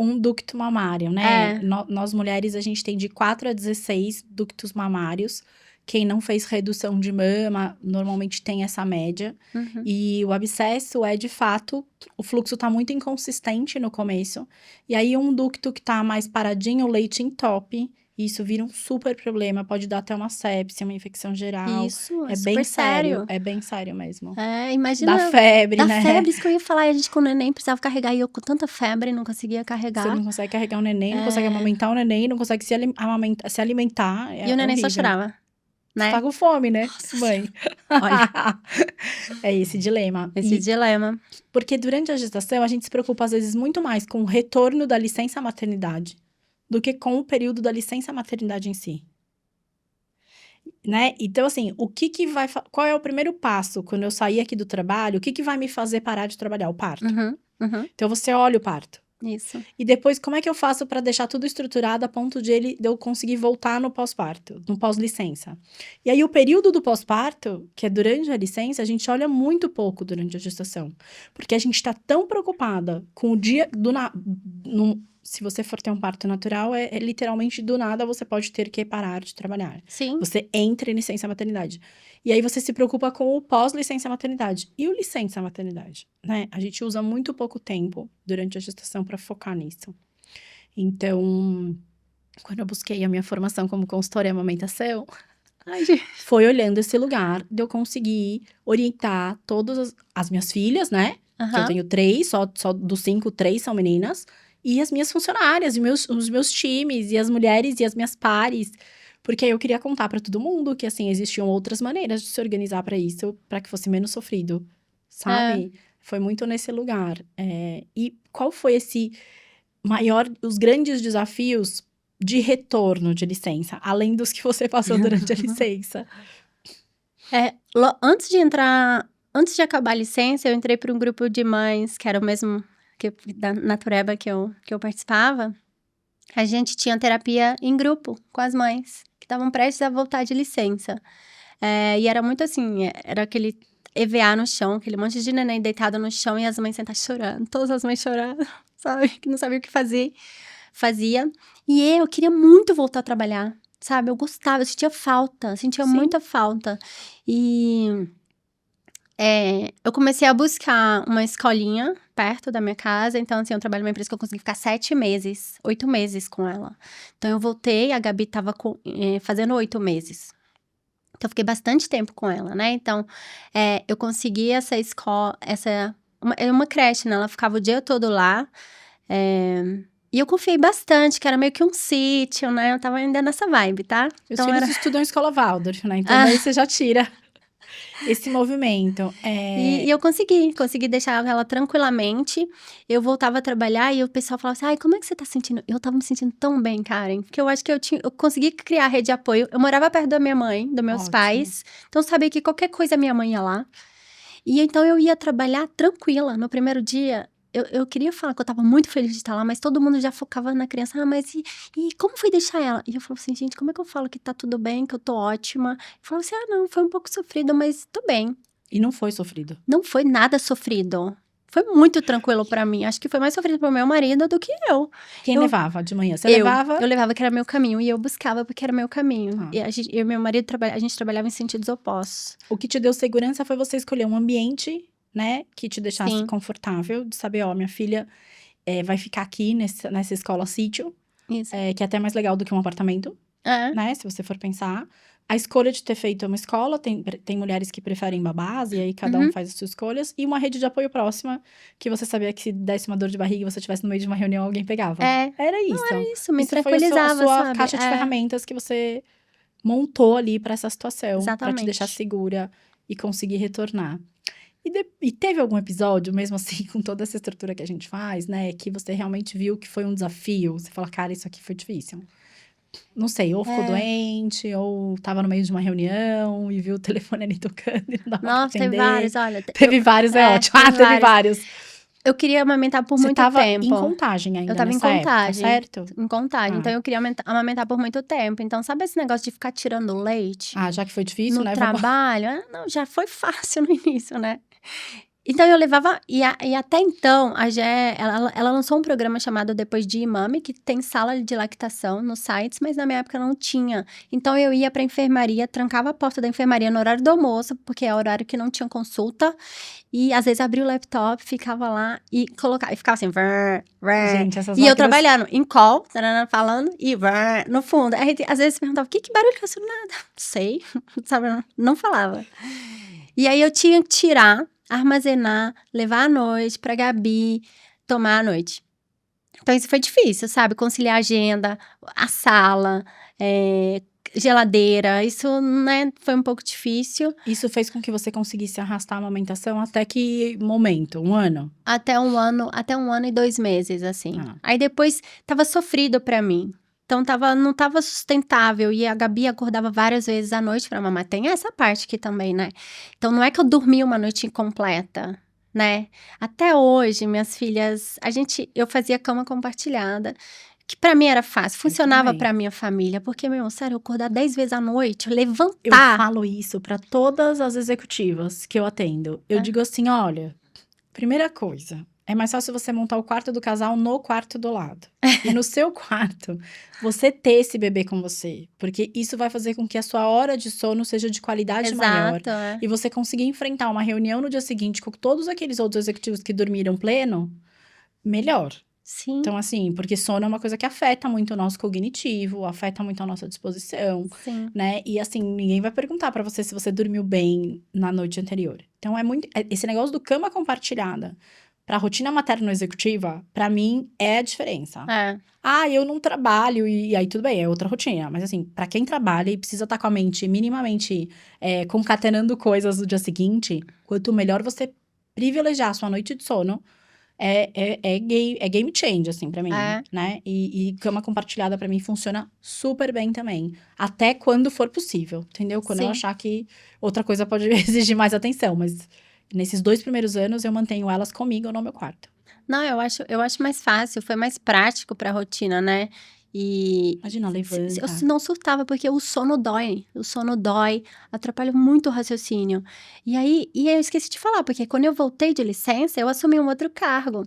um ducto mamário, né? Nós mulheres, a gente tem de 4 a 16 ductos mamários. Quem não fez redução de mama, normalmente tem essa média. Uhum. E o abscesso é, de fato, o fluxo tá muito inconsistente no começo. E aí, um ducto que tá mais paradinho, o leite entope. E isso vira um super problema. Pode dar até uma sepsia, uma infecção geral. Isso, É super bem sério. sério. É bem sério mesmo. Imagina. Dá febre, né? febre, isso que eu ia falar. E a gente com o neném precisava carregar. E eu com tanta febre não conseguia Você carregar. não consegue carregar o neném, não consegue amamentar o neném, não consegue se alimentar. E o neném só horrível. chorava, Você né? tá com fome, né, mãe? Olha, É esse dilema. esse dilema. Porque durante a gestação, a gente se preocupa, às vezes, muito mais com o retorno da licença maternidade do que com o período da licença maternidade em si. Né? Então, assim, qual é o primeiro passo quando eu sair aqui do trabalho? O que vai me fazer parar de trabalhar? O parto. Uhum. Então, você olha o parto. Isso. E depois, como é que eu faço para deixar tudo estruturado a ponto de eu conseguir voltar no pós-parto, no pós-licença? E aí, o período do pós-parto, que é durante a licença, a gente olha muito pouco durante a gestação. Porque a gente está tão preocupada com o dia se você for ter um parto natural, é literalmente do nada você pode ter que parar de trabalhar. Sim. Você entra em licença maternidade. E aí você se preocupa com o pós-licença maternidade. E o licença maternidade, né? A gente usa muito pouco tempo durante a gestação para focar nisso. Então, quando eu busquei a minha formação como consultora em amamentação, Ai, gente. foi olhando esse lugar de eu conseguir orientar todas as minhas filhas, né? Que eu Aham. tenho 3, só dos 5, 3 são meninas. E as minhas funcionárias, e os meus times, e as mulheres, e as minhas pares. Porque aí eu queria contar pra todo mundo que, assim, existiam outras maneiras de se organizar pra isso, pra que fosse menos sofrido, É. sabe? Foi muito nesse lugar. E qual foi os grandes desafios de retorno de licença, além dos que você passou durante a licença? Antes de acabar a licença, eu entrei para um grupo de mães, que era o mesmo da Natureba que eu participava. A gente tinha terapia em grupo com as mães, que estavam prestes a voltar de licença. E era muito assim, era aquele EVA no chão, aquele monte de neném deitado no chão e as mães sentadas chorando, todas as mães chorando, sabe? Que não sabia o que fazer. Fazia. E eu queria muito voltar a trabalhar, sabe? Eu gostava, eu sentia Sim. muita falta. E eu comecei a buscar uma escolinha perto da minha casa. Então, assim, eu trabalho numa empresa que eu consegui ficar 8 meses com ela. Então, eu voltei, a Gabi tava fazendo 8 meses. Então, eu fiquei bastante tempo com ela, né? Então, eu consegui essa escola, uma creche, né? Ela ficava o dia todo lá. E eu confiei bastante, que era meio que um sítio, né? Eu tava ainda nessa vibe, tá? Meus Então, filhos estudam em escola Waldorf, né? Então, Ah. daí você já tira esse movimento. E eu consegui deixar ela tranquilamente. Eu voltava a trabalhar e o pessoal falava assim: ai, como é que você tá se sentindo? Eu tava me sentindo tão bem, Karen, porque eu acho que eu consegui criar a rede de apoio. Eu morava perto da minha mãe, dos meus Ótimo. pais, então eu sabia que qualquer coisa minha mãe ia lá. E então eu ia trabalhar tranquila. No primeiro dia, eu queria falar que eu tava muito feliz de estar lá, mas todo mundo já focava na criança. Ah, mas e como foi deixar ela? E eu falava assim, gente, como é que eu falo que tá tudo bem, que eu tô ótima? Eu falava assim, não, foi um pouco sofrido, mas tô bem. E não foi sofrido. Não foi nada sofrido. Foi muito tranquilo pra mim. Acho que foi mais sofrido pro meu marido do que eu. Quem levava de manhã? Você Eu levava? Eu levava que era meu caminho e eu buscava porque era meu caminho. Tá. E eu e meu marido, a gente trabalhava em sentidos opostos. O que te deu segurança foi você escolher um ambiente, né? Que te deixasse Sim. confortável, de saber, ó, minha filha vai ficar aqui nessa escola sítio, Isso. que é até mais legal do que um apartamento, né? Se você for pensar. A escolha de ter feito uma escola, tem mulheres que preferem babás, e aí cada um faz as suas escolhas. E uma rede de apoio próxima, que você sabia que se desse uma dor de barriga e você estivesse no meio de uma reunião, alguém pegava. Era isso. Isso, me Isso foi tranquilizava, a sua sabe? caixa de ferramentas que você montou ali pra essa situação. Pra te Exatamente. deixar segura e conseguir retornar. E teve algum episódio, mesmo assim, com toda essa estrutura que a gente faz, né? Que você realmente viu que foi um desafio? Você fala, cara, isso aqui foi difícil. Não sei, ou ficou doente, ou tava no meio de uma reunião e viu o telefone ali tocando e não dava pra Nossa, teve atender. vários, olha. Teve vários, ótimo. teve Vários. Eu queria amamentar por Você muito tava tempo. em Contagem ainda Eu tava em nessa época, Contagem. certo? Em Contagem. Ah. Então, eu queria amamentar por muito tempo. Então, sabe esse negócio de ficar tirando leite? Ah, já que foi difícil, No né? trabalho? Não, já foi fácil no início, né? Então, eu levava... E até então, a Gé, ela lançou um programa chamado Depois de Mami, que tem sala de lactação nos sites, mas na minha época não tinha. Então, eu ia pra enfermaria, trancava a porta da enfermaria no horário do almoço, porque é o horário que não tinha consulta. E, às vezes, abria o laptop, ficava lá e ficava assim... Gente, essas E eu máquinas... trabalhando em call, falando, e no fundo. Aí, às vezes, perguntava, que barulho que é isso? Nada. Sei, sabe? Não falava. E aí, eu tinha que tirar, armazenar, levar à noite pra Gabi tomar à noite. Então, isso foi difícil, sabe? Conciliar a agenda, a sala, geladeira. Isso, né, foi um pouco difícil. Isso fez com que você conseguisse arrastar a amamentação até que momento? 1 ano? Até um ano e 2 meses, assim. Aí, depois, tava sofrido pra mim. Então, não tava sustentável. E a Gabi acordava várias vezes à noite pra mamar. Tem essa parte aqui também, né? Então, não é que eu dormi uma noite incompleta, né? Até hoje, minhas filhas... Eu fazia cama compartilhada. Que pra mim era fácil. Funcionava pra minha família. Porque, meu, sério, eu acordar 10 vezes à noite, levantar... Eu falo isso pra todas as executivas que eu atendo. Eu digo assim, olha... Primeira coisa... É mais fácil você montar o quarto do casal no quarto do lado. E no seu quarto, você ter esse bebê com você. Porque isso vai fazer com que a sua hora de sono seja de qualidade maior. E você conseguir enfrentar uma reunião no dia seguinte com todos aqueles outros executivos que dormiram pleno, melhor. Sim, Então, assim, porque sono é uma coisa que afeta muito o nosso cognitivo, afeta muito a nossa disposição, sim. né? E assim, ninguém vai perguntar pra você se você dormiu bem na noite anterior. Então, esse negócio do cama compartilhada pra rotina materno-executiva, pra mim, é a diferença. É, Ah, eu não trabalho, e aí tudo bem, é outra rotina. Mas assim, pra quem trabalha e precisa estar com a mente minimamente concatenando coisas do dia seguinte, quanto melhor você privilegiar a sua noite de sono, é game change, assim, pra mim, é, né? E cama compartilhada, pra mim, funciona super bem também. Até quando for possível, entendeu? Quando eu sim. achar que outra coisa pode exigir mais atenção. Mas nesses 2 primeiros anos, eu mantenho elas comigo no meu quarto. Não, eu acho mais fácil, foi mais prático pra rotina, né? E Imagina, eu levanta. não surtava, porque o sono dói, atrapalha muito o raciocínio. E aí eu esqueci de falar, porque quando eu voltei de licença, eu assumi um outro cargo,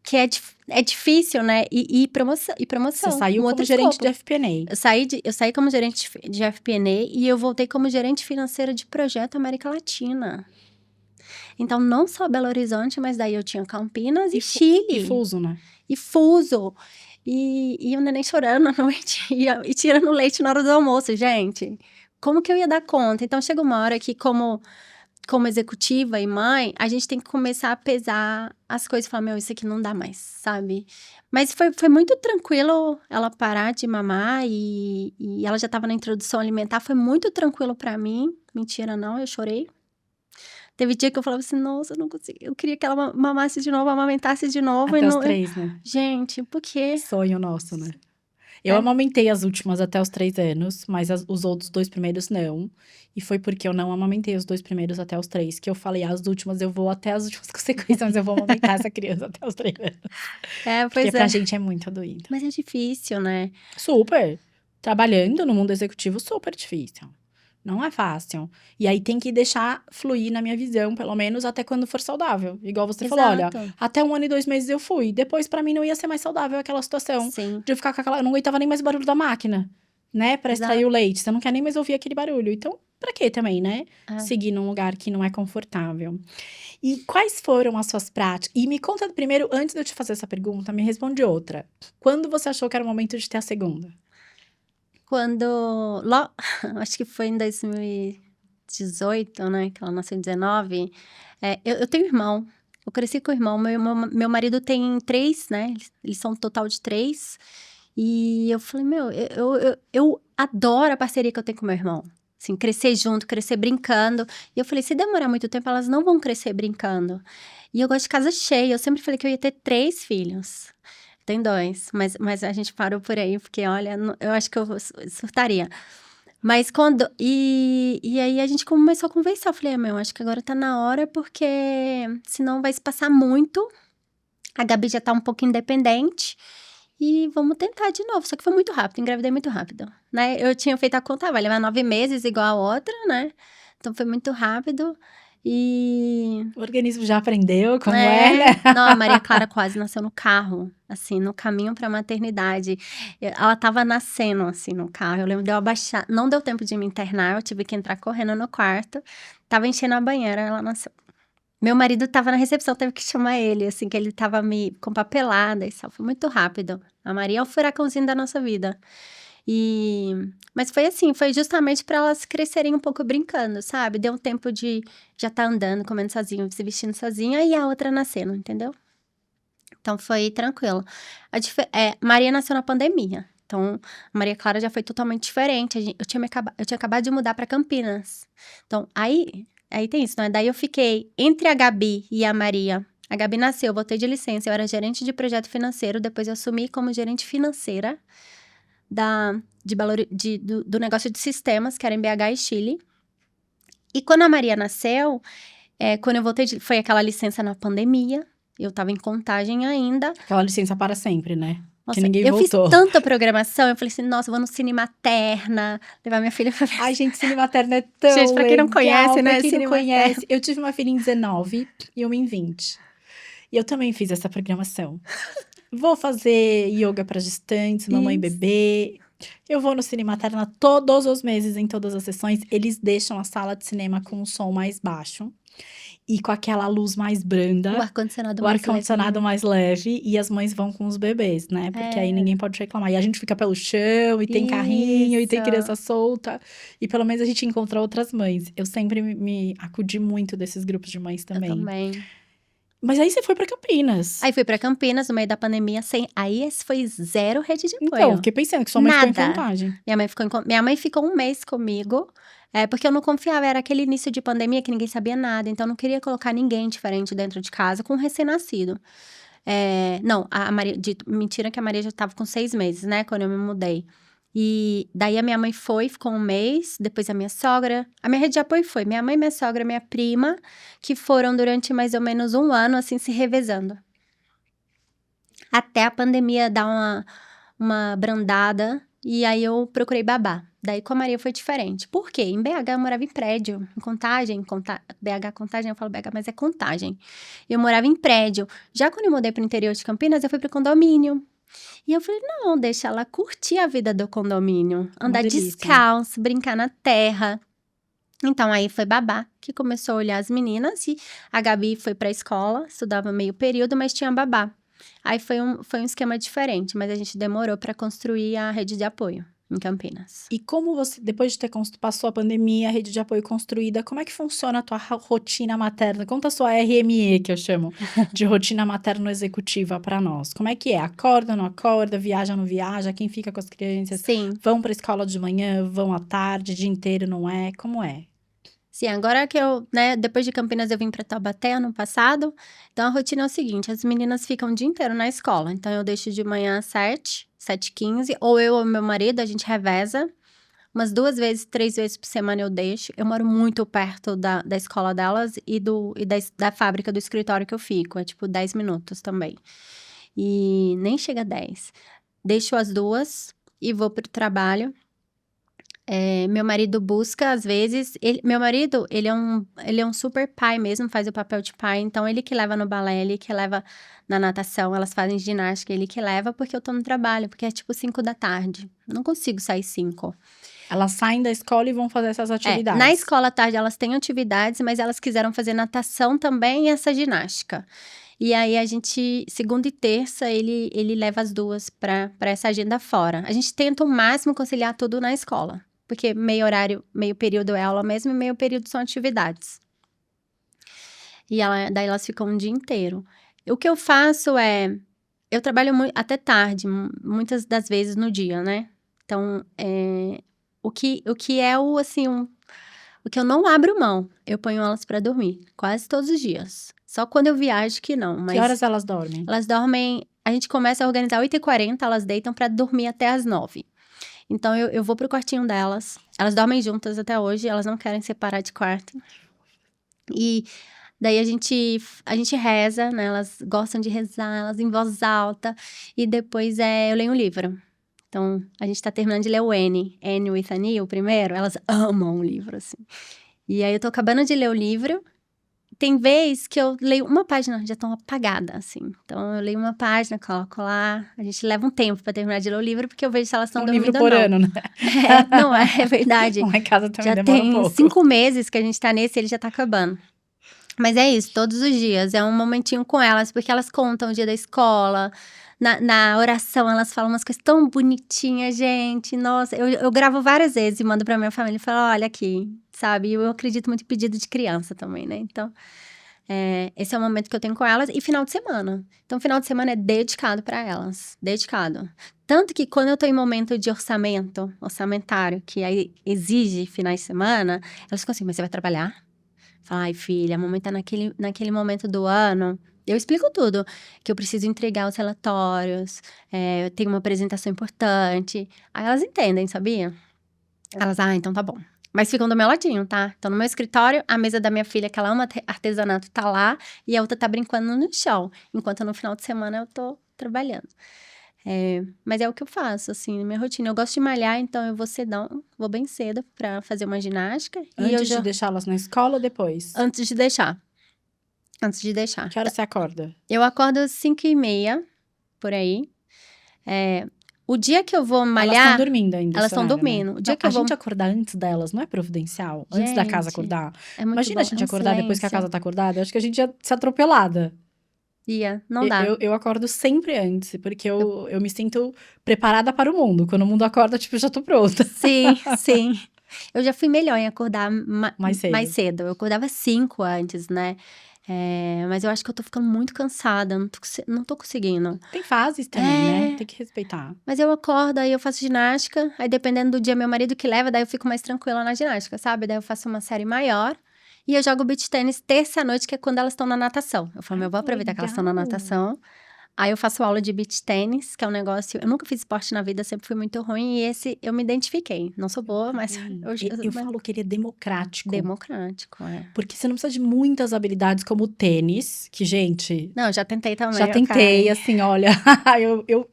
que é difícil, né? E Você promoção, saiu um como outro gerente de escopo. FP&A. Eu saí como gerente de FP&A e eu voltei como gerente financeira de projeto América Latina. Então, não só Belo Horizonte, mas daí eu tinha Campinas e E Chile. fuso, né? E fuso. E o neném chorando à noite e tirando leite na hora do almoço, gente. Como que eu ia dar conta? Então, chega uma hora que, como executiva e mãe, a gente tem que começar a pesar as coisas e falar, meu, isso aqui não dá mais, sabe? Mas foi muito tranquilo ela parar de mamar e ela já estava na introdução alimentar. Foi muito tranquilo para mim. Mentira, não, eu chorei. Teve dia que eu falava assim, nossa, eu não consigo. Eu queria que ela mamasse de novo, amamentasse de novo. E Até os não, 3, né? gente, por quê? Sonho nosso, né? Eu É, amamentei as últimas até os 3 anos, mas os outros 2 primeiros não. E foi porque eu não amamentei os 2 primeiros até os 3, que eu falei, as últimas eu vou até as últimas consequências, mas eu vou amamentar essa criança até os 3 anos. Porque pois pra é. gente é muito doído. Mas é difícil, né? Super. Trabalhando no mundo executivo, super difícil. Não é fácil. E aí tem que deixar fluir, na minha visão, pelo menos até quando for saudável. Igual você falou, olha, Exato. até 1 ano e 2 meses eu fui. Depois, pra mim, não ia ser mais saudável aquela situação Sim, de eu ficar com aquela. Eu não aguentava nem mais o barulho da máquina, né? Pra extrair o exato. leite. Você não quer nem mais ouvir aquele barulho. Então, pra quê também, né? É. Seguir num lugar que não é confortável. E quais foram as suas práticas? E me conta primeiro, antes de eu te fazer essa pergunta, me responde outra. Quando você achou que era o momento de ter a segunda? Quando, acho que foi em 2018, né, que ela nasceu em 19, eu tenho irmão, eu cresci com o irmão, meu marido tem 3, né, eles são um total de 3, e eu falei, meu, eu adoro a parceria que eu tenho com meu irmão, assim, crescer junto, crescer brincando, e eu falei, se demorar muito tempo, elas não vão crescer brincando, e eu gosto de casa cheia, eu sempre falei que eu ia ter 3 filhos. Tem 2, mas a gente parou por aí, porque olha, eu acho que eu surtaria. Mas e aí a gente começou a conversar, eu falei: meu, acho que agora tá na hora, porque senão vai se passar muito, a Gabi já tá um pouco independente, e vamos tentar de novo. Só que foi muito rápido, engravidei muito rápido, né. Eu tinha feito a conta, vai levar 9 meses igual a outra, né, então foi muito rápido, e O organismo já aprendeu como é, né? não, a Maria Clara quase nasceu no carro, assim, no caminho pra maternidade. Ela estava nascendo, assim, no carro. Eu lembro de eu abaixar. Não deu tempo de me internar, eu tive que entrar correndo no quarto. Tava enchendo a banheira, ela nasceu. Meu marido estava na recepção, teve que chamar ele, assim, que ele estava com papelada e tal. Foi muito rápido. A Maria é o furacãozinho da nossa vida. E mas foi assim, foi justamente para elas crescerem um pouco brincando, sabe? Deu um tempo de já tá andando, comendo sozinho, se vestindo sozinha e a outra nascendo, entendeu? Então foi tranquilo. Maria nasceu na pandemia. Então, a Maria Clara já foi totalmente diferente. Eu tinha acabado de mudar para Campinas. Então, aí tem isso, né? Daí eu fiquei entre a Gabi e a Maria. A Gabi nasceu, eu voltei de licença, eu era gerente de projeto financeiro, depois eu assumi como gerente financeira do negócio de sistemas, que era em BH e Chile. E quando a Maria nasceu, quando eu voltei, foi aquela licença na pandemia, eu tava em Contagem ainda. Aquela licença para sempre, né? Que Nossa, ninguém eu fiz voltou. tanta programação, eu falei assim, nossa, eu vou no Cine Materna, levar minha filha pra ver. Ai, gente, Cine Materno é tão Gente, pra quem não conhece, legal, né, pra quem não Cine conhece. Materna. Eu tive uma filha em 19 e uma em 20. E eu também fiz essa programação. Vou fazer yoga para gestantes, mamãe e Isso. bebê. Eu vou no Cine Materna todos os meses, em todas as sessões. Eles deixam a sala de cinema com um som mais baixo. e com aquela luz mais O branda, ar-condicionado o mais ar-condicionado levinho. mais leve, e as mães vão com os bebês, né? Porque aí É, ninguém pode reclamar. E a gente fica pelo chão, e tem carrinho, e isso. tem criança solta, e pelo menos a gente encontra outras mães. Eu sempre me acudi muito desses grupos de mães Eu também. também. Mas aí você foi pra Campinas. Aí fui pra Campinas, no meio da pandemia, aí esse foi zero rede de Então, apoio. fiquei pensando que sua mãe ficou em Nada. Contagem. Minha mãe ficou um mês comigo, porque eu não confiava, era aquele início de pandemia que ninguém sabia nada, então eu não queria colocar ninguém diferente dentro de casa com um recém-nascido. Não, a Maria, mentira que a Maria já estava com 6 meses, né, quando eu me mudei. E daí a minha mãe ficou um mês, depois a minha sogra. A minha rede de apoio foi minha mãe, minha sogra, minha prima, que foram durante mais ou menos um ano, assim, se revezando. Até a pandemia dar uma brandada, e aí eu procurei babá. Daí com a Maria foi diferente. Por quê? Em BH eu morava em prédio, em Contagem, BH Contagem, eu falo BH, mas é Contagem. Eu morava em prédio. Já quando eu mudei pro interior de Campinas, eu fui pro condomínio. E eu falei, não, deixa ela curtir a vida do condomínio. Uma Andar delícia. descalço, brincar na terra. Então, aí foi babá que começou a olhar as meninas. E a Gabi foi pra escola, estudava meio período, mas tinha babá. Aí foi um esquema diferente, mas a gente demorou para construir a rede de apoio em Campinas. E como você, depois de ter passou a pandemia, a rede de apoio construída, como é que funciona a tua rotina materna? Conta a sua RME, que eu chamo, de rotina materno-executiva para nós. Como é que é? Acorda, não acorda, viaja, não viaja? Quem fica com as crianças? Sim, Vão para a escola de manhã, vão à tarde, dia inteiro, não é? Como é? sim, agora que depois de Campinas eu vim para Taubaté ano passado, então a rotina é o seguinte, as meninas ficam o dia inteiro na escola, então eu deixo de manhã às 7h15, ou eu ou meu marido, a gente reveza, umas 2 vezes, 3 vezes por semana eu deixo. Eu moro muito perto da escola delas e da fábrica, do escritório que eu fico. É tipo 10 minutos também. E nem chega a 10. Deixo as duas e vou pro trabalho. Meu marido busca, às vezes. Meu marido, ele é um super pai mesmo, faz o papel de pai. Então, ele que leva no balé, ele que leva na natação. Elas fazem ginástica, ele que leva, porque eu tô no trabalho. Porque é tipo 5 da tarde. Não consigo sair 5. Elas saem da escola e vão fazer essas atividades. Na escola à tarde elas têm atividades, mas elas quiseram fazer natação também e essa ginástica. E aí a gente, segunda e terça, ele leva as duas para essa agenda fora. A gente tenta o máximo conciliar tudo na escola, porque meio horário, meio período é aula mesmo e meio período são atividades. E daí elas ficam um dia inteiro. O que eu faço eu trabalho até tarde, muitas das vezes no dia, né? Então, o que é o que eu não abro mão, eu ponho elas pra dormir, quase todos os dias. Só quando eu viajo que não, mas... Que horas elas dormem? Elas dormem... A gente começa a organizar 8h40, elas deitam pra dormir até às 9h. Então, eu vou pro quartinho delas. Elas dormem juntas até hoje, elas não querem separar de quarto. E daí a gente reza, né? Elas gostam de rezar, elas em voz alta. E depois eu leio um livro. Então, a gente tá terminando de ler o Anne with Annie, o primeiro. Elas amam o livro, assim. E aí, eu tô acabando de ler o livro. Tem vez que eu leio uma página, já tão apagada, assim. Então, eu leio uma página, coloco lá. A gente leva um tempo pra terminar de ler o livro, porque eu vejo se elas estão dormindo livro ou por não. ano, né? Não, é verdade. Lá em casa também Já demora um tem pouco. 5 meses que a gente tá nesse, ele já tá acabando. Mas é isso, todos os dias. É um momentinho com elas, porque elas contam o dia da escola. Na oração, elas falam umas coisas tão bonitinhas, gente. Nossa, eu gravo várias vezes e mando pra minha família e falo, olha aqui, sabe? Eu acredito muito em pedido de criança também, né? Então, esse é o momento que eu tenho com elas. E final de semana. Então, final de semana é dedicado pra elas. Dedicado. Tanto que quando eu tô em momento de orçamentário, que aí exige finais de semana, elas ficam assim, mas você vai trabalhar? Fala, ai, filha, a mamãe tá naquele momento do ano. Eu explico tudo. Que eu preciso entregar os relatórios, eu tenho uma apresentação importante. Aí elas entendem, sabia? Elas, então tá bom. Mas ficam do meu ladinho, tá? Então, no meu escritório, a mesa da minha filha, que ela ama artesanato, tá lá. E a outra tá brincando no chão. Enquanto no final de semana eu tô trabalhando. Mas é o que eu faço, assim, na minha rotina. Eu gosto de malhar, então eu vou bem cedo pra fazer uma ginástica. Antes de deixá-las na escola ou depois? Antes de deixar. Antes de deixar. Que hora você acorda? Eu acordo às 5h30, por aí. O dia que eu vou Elas malhar, estão dormindo ainda, elas esse estão horário, né? dormindo. O dia Não, que a eu vou... gente acordar antes delas não é providencial? Antes da casa Gente, acordar. é muito Imagina a bom. gente É um acordar depois que a casa silêncio. tá acordada. Eu acho que a gente ia ser atropelada. Não dá. Eu acordo sempre antes, porque eu me sinto preparada para o mundo. Quando o mundo acorda, tipo, eu já tô pronta. Sim, sim. Eu já fui melhor em acordar Mais cedo. mais cedo. Eu acordava 5 antes, né? Mas eu acho que eu tô ficando muito cansada. Não tô conseguindo. Tem fases também, né? É. Tem que respeitar. Mas eu acordo, aí eu faço ginástica. Aí dependendo do dia, meu marido que leva, daí eu fico mais tranquila na ginástica, sabe? Daí eu faço uma série maior. E eu jogo beach tênis terça-noite, que é quando elas estão na natação. Eu falo, Ai, eu vou que aproveitar que elas estão na legal. natação. Aí eu faço aula de beach tênis, que é um negócio... Eu nunca fiz esporte na vida, sempre fui muito ruim. E esse eu me identifiquei. Não sou boa, mas... Eu falo que ele é democrático. Democrático, Porque você não precisa de muitas habilidades como o tênis, que, gente, Não, já tentei também. já eu tentei, caí. assim, olha,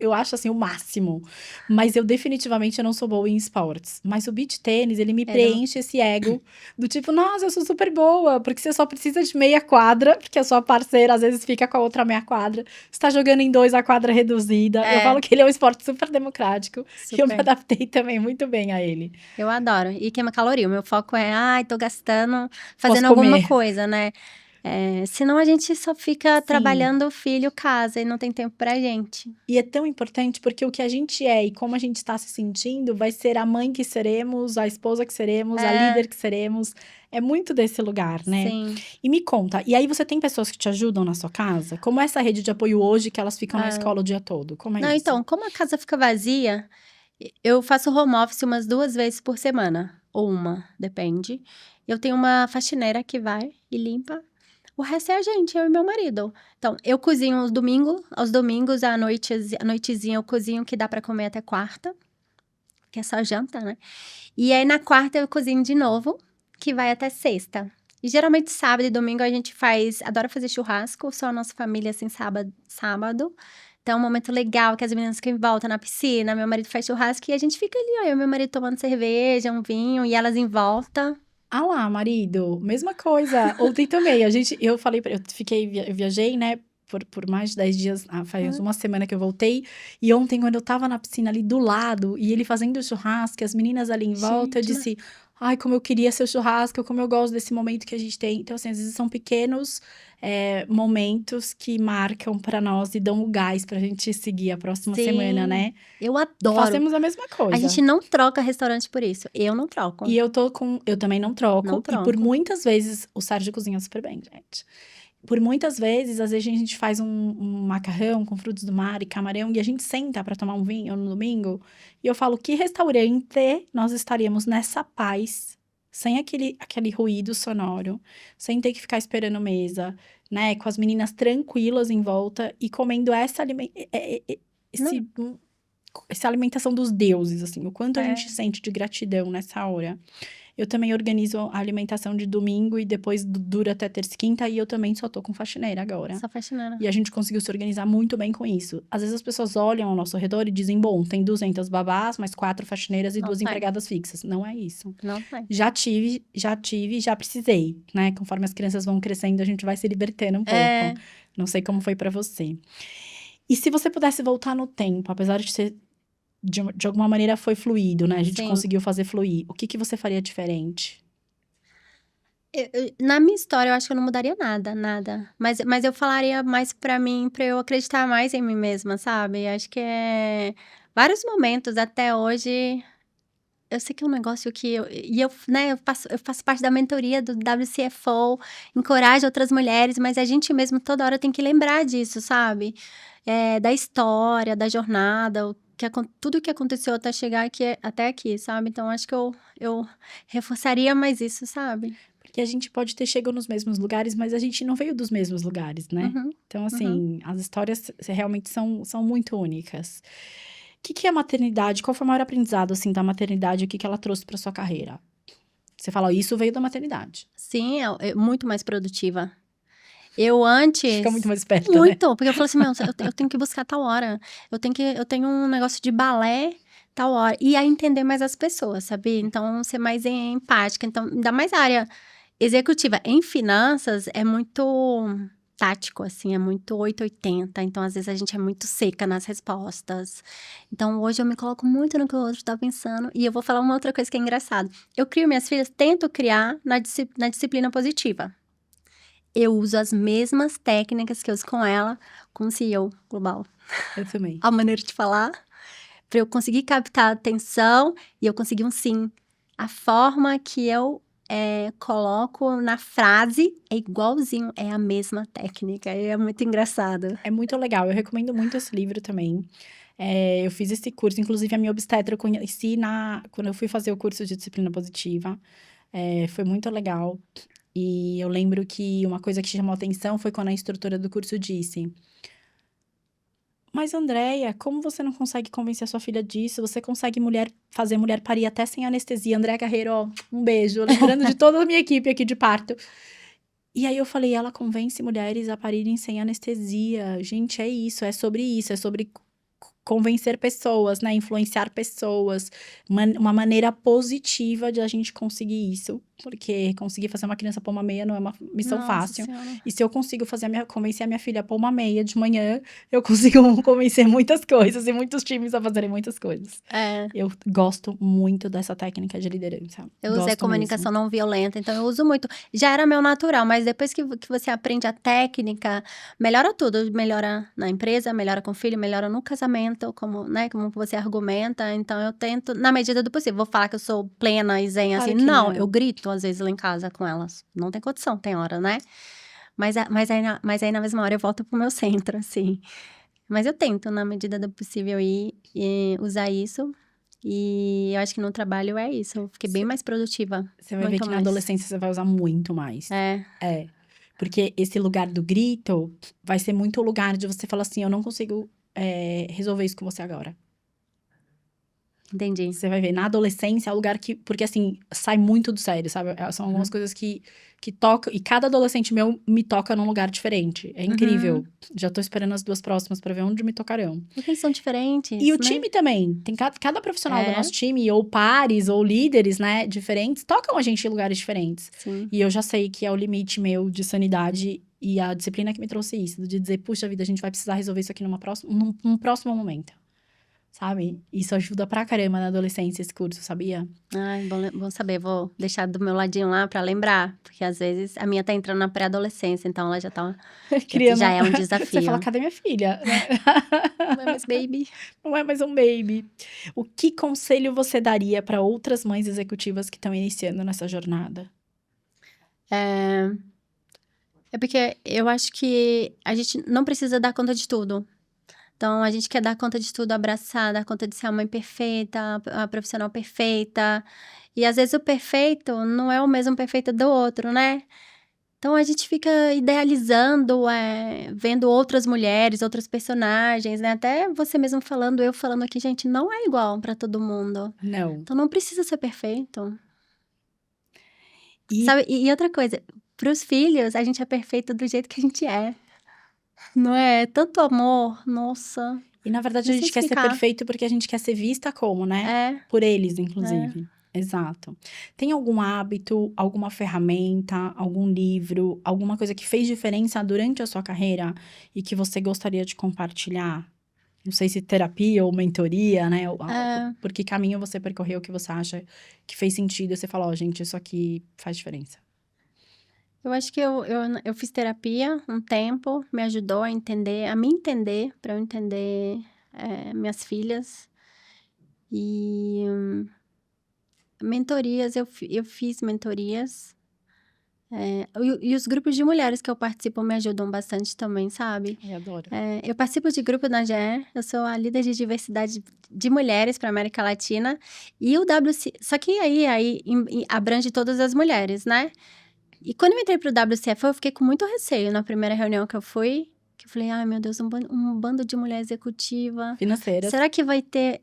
eu acho assim o máximo. Mas eu definitivamente não sou boa em esportes. Mas o beach tênis, ele me preenche esse ego do tipo, nossa, eu sou super boa, porque você só precisa de meia quadra, porque a sua parceira às vezes fica com a outra meia quadra. Você tá jogando em 2 a quadra reduzida. Eu falo que ele é um esporte super democrático. E eu me adaptei também muito bem a ele. Eu adoro. E queima caloria. O meu foco é, tô gastando, fazendo Posso alguma comer. coisa, né? Senão a gente só fica Sim. trabalhando filho, casa e não tem tempo pra gente. E é tão importante porque o que a gente é e como a gente está se sentindo vai ser a mãe que seremos, a esposa que seremos, a líder que seremos. É muito desse lugar, né? Sim. E me conta, e aí você tem pessoas que te ajudam na sua casa? Como é essa rede de apoio hoje que elas ficam na escola o dia todo? Como é Não, isso? então, como a casa fica vazia, eu faço home office umas 2 vezes por semana. Ou uma, depende. Eu tenho uma faxineira que vai e limpa. O resto é a gente, eu e meu marido. Então, eu cozinho aos domingos, à noitezinha eu cozinho que dá pra comer até quarta, que é só janta, né? E aí, na quarta, eu cozinho de novo, que vai até sexta. E geralmente, sábado e domingo, a gente adora fazer churrasco, só a nossa família, assim, sábado. Então, é um momento legal, que as meninas ficam em volta na piscina, meu marido faz churrasco, e a gente fica ali, ó, eu e meu marido tomando cerveja, um vinho, e elas em volta. Ah lá, marido, mesma coisa. Ontem também, eu falei, eu viajei, né, por mais de 10 dias, faz uma semana que eu voltei. E ontem, quando eu tava na piscina ali do lado, e ele fazendo o churrasco, e as meninas ali em volta, eu disse, ai, como eu queria seu churrasco, como eu gosto desse momento que a gente tem. Então, assim, às vezes são pequenos momentos que marcam pra nós e dão o gás pra gente seguir a próxima semana, né? Eu adoro. Fazemos a mesma coisa. A gente não troca restaurante por isso. Eu não troco. E eu também não troco. Não troco. E por muitas vezes, o Sérgio cozinha super bem, gente. Por muitas vezes, às vezes a gente faz um macarrão com frutos do mar e camarão e a gente senta pra tomar um vinho no domingo. E eu falo, que restaurante nós estaríamos nessa paz, sem aquele ruído sonoro, sem ter que ficar esperando mesa, né? Com as meninas tranquilas em volta e comendo essa alimentação dos deuses, assim, o quanto a gente sente de gratidão nessa hora. Eu também organizo a alimentação de domingo e depois dura até terça e quinta, e eu também só tô com faxineira agora. Só faxineira. E a gente conseguiu se organizar muito bem com isso. Às vezes as pessoas olham ao nosso redor e dizem, bom, tem 200 babás, mais 4 faxineiras e 2 empregadas fixas. Não é isso. Não tem. Já tive, já precisei, né? Conforme as crianças vão crescendo, a gente vai se libertando um pouco. Não sei como foi pra você. E se você pudesse voltar no tempo, apesar de ser de alguma maneira foi fluido, né? A gente conseguiu fazer fluir. O que você faria diferente? Na minha história, eu acho que eu não mudaria nada. Mas eu falaria mais pra mim, pra eu acreditar mais em mim mesma, sabe? Acho que vários momentos até hoje. Eu sei que é um negócio que eu faço parte da mentoria do WCFO, encorajo outras mulheres, mas a gente mesmo toda hora tem que lembrar disso, sabe? Da história, da jornada, tudo que aconteceu até chegar até aqui, sabe? Então, acho que eu reforçaria mais isso, sabe? Porque a gente pode ter chegado nos mesmos lugares, mas a gente não veio dos mesmos lugares, né? Então, assim, as histórias realmente são muito únicas. O que é a maternidade? Qual foi o maior aprendizado, assim, da maternidade? O que ela trouxe para sua carreira? Você falou, isso veio da maternidade. Sim, é muito mais produtiva. Eu antes... Fica muito mais esperta, Muito, né? porque eu falei assim, eu tenho que buscar tal hora. Eu tenho um negócio de balé tal hora. E aí entender mais as pessoas, sabe? Então, ser mais empática. Então, ainda mais a área executiva. Em finanças, é muito... tático, assim, é muito 880. Então, às vezes, a gente é muito seca nas respostas. Então, hoje eu me coloco muito no que o outro tá pensando. E eu vou falar uma outra coisa que é engraçado. Eu crio minhas filhas, tento criar na disciplina positiva. Eu uso as mesmas técnicas que eu uso com ela, com o CEO global. Eu também. A maneira de falar, para eu conseguir captar a atenção e eu conseguir um sim. A forma que eu coloco na frase é igualzinho, é a mesma técnica. É muito engraçado. É muito legal, eu recomendo muito esse livro também. Eu fiz esse curso, inclusive a minha obstetra eu conheci quando eu fui fazer o curso de disciplina positiva. Foi muito legal. E eu lembro que uma coisa que chamou atenção foi quando a instrutora do curso disse: Mas, Andréia, como você não consegue convencer a sua filha disso? Você consegue fazer mulher parir até sem anestesia. Andréia Carreiro, ó, um beijo. Lembrando de toda a minha equipe aqui de parto. E aí eu falei, ela convence mulheres a parirem sem anestesia. Gente, é isso, é sobre convencer pessoas, né? Influenciar pessoas. Uma maneira positiva de a gente conseguir isso. Porque conseguir fazer uma criança pôr uma meia não é uma missão Nossa fácil. Senhora. E se eu consigo convencer a minha filha a pôr uma meia de manhã, eu consigo convencer muitas coisas e muitos times a fazerem muitas coisas. Eu gosto muito dessa técnica de liderança. Eu usei Gosto comunicação mesmo. não violenta, então eu uso muito. Já era meu natural, mas depois que você aprende a técnica, melhora tudo. Melhora na empresa, melhora com o filho, melhora no casamento, como você argumenta. Então eu tento, na medida do possível. Vou falar que eu sou plena e zen, Claro assim. que Não, não. eu grito às vezes lá em casa com elas. Não tem condição, tem hora, né? Mas aí na mesma hora eu volto pro meu centro, assim. Mas eu tento, na medida do possível, usar isso. E eu acho que no trabalho é isso. Eu fiquei bem mais produtiva. Você vai ver que na adolescência você vai usar muito mais. É. Porque esse lugar do grito vai ser muito o lugar de você falar assim, eu não consigo resolver isso com você agora. Entendi. Você vai ver, na adolescência é o lugar que... Porque, assim, sai muito do sério, sabe? São algumas coisas que tocam... E cada adolescente meu me toca num lugar diferente. É incrível. Já tô esperando as 2 próximas pra ver onde me tocarão. Porque eles são diferentes, E o né? time também. Tem cada profissional do nosso time, ou pares, ou líderes, né? Diferentes, tocam a gente em lugares diferentes. Sim. E eu já sei que é o limite meu de sanidade e a disciplina que me trouxe isso. De dizer, puxa vida, a gente vai precisar resolver isso aqui num próximo momento. Sabe? Isso ajuda pra caramba na adolescência, esse curso, sabia? Ai, bom saber. Vou deixar do meu ladinho lá pra lembrar. Porque às vezes a minha tá entrando na pré-adolescência, então ela já tá... Criando... Já é um desafio. Você fala, cadê minha filha? Não é mais baby. Não é mais um baby. O que conselho você daria pra outras mães executivas que estão iniciando nessa jornada? É porque eu acho que a gente não precisa dar conta de tudo. Então, a gente quer dar conta de tudo, abraçar, dar conta de ser a mãe perfeita, a profissional perfeita. E às vezes o perfeito não é o mesmo perfeito do outro, né? Então, a gente fica idealizando, vendo outras mulheres, outros personagens, né? Até você mesmo falando, eu falando aqui, gente, não é igual pra todo mundo. Não. Então, não precisa ser perfeito. E Sabe? E outra coisa, pros filhos, a gente é perfeito do jeito que a gente é. Não é? Tanto amor, nossa. na verdade, Não a sei gente quer ser explicar. perfeito porque a gente quer ser vista como, né? Por eles, inclusive. Exato. Tem algum hábito, alguma ferramenta, algum livro, alguma coisa que fez diferença durante a sua carreira e que você gostaria de compartilhar? Não sei se terapia ou mentoria, né? Por que caminho você percorreu que você acha que fez sentido? Você fala, ó, gente, isso aqui faz diferença. Eu acho que eu fiz terapia um tempo, me ajudou a me entender, para eu entender minhas filhas. E mentorias, eu fiz mentorias. E os grupos de mulheres que eu participo me ajudam bastante também, sabe? Ai, adoro. Eu participo de grupo da GE, eu sou a líder de diversidade de mulheres para América Latina. E o WC, só que aí abrange todas as mulheres, né? E quando eu entrei pro WCF, eu fiquei com muito receio na primeira reunião que eu fui. Que eu falei, ai meu Deus, um bando de mulher executiva. Financeiras. Será que vai ter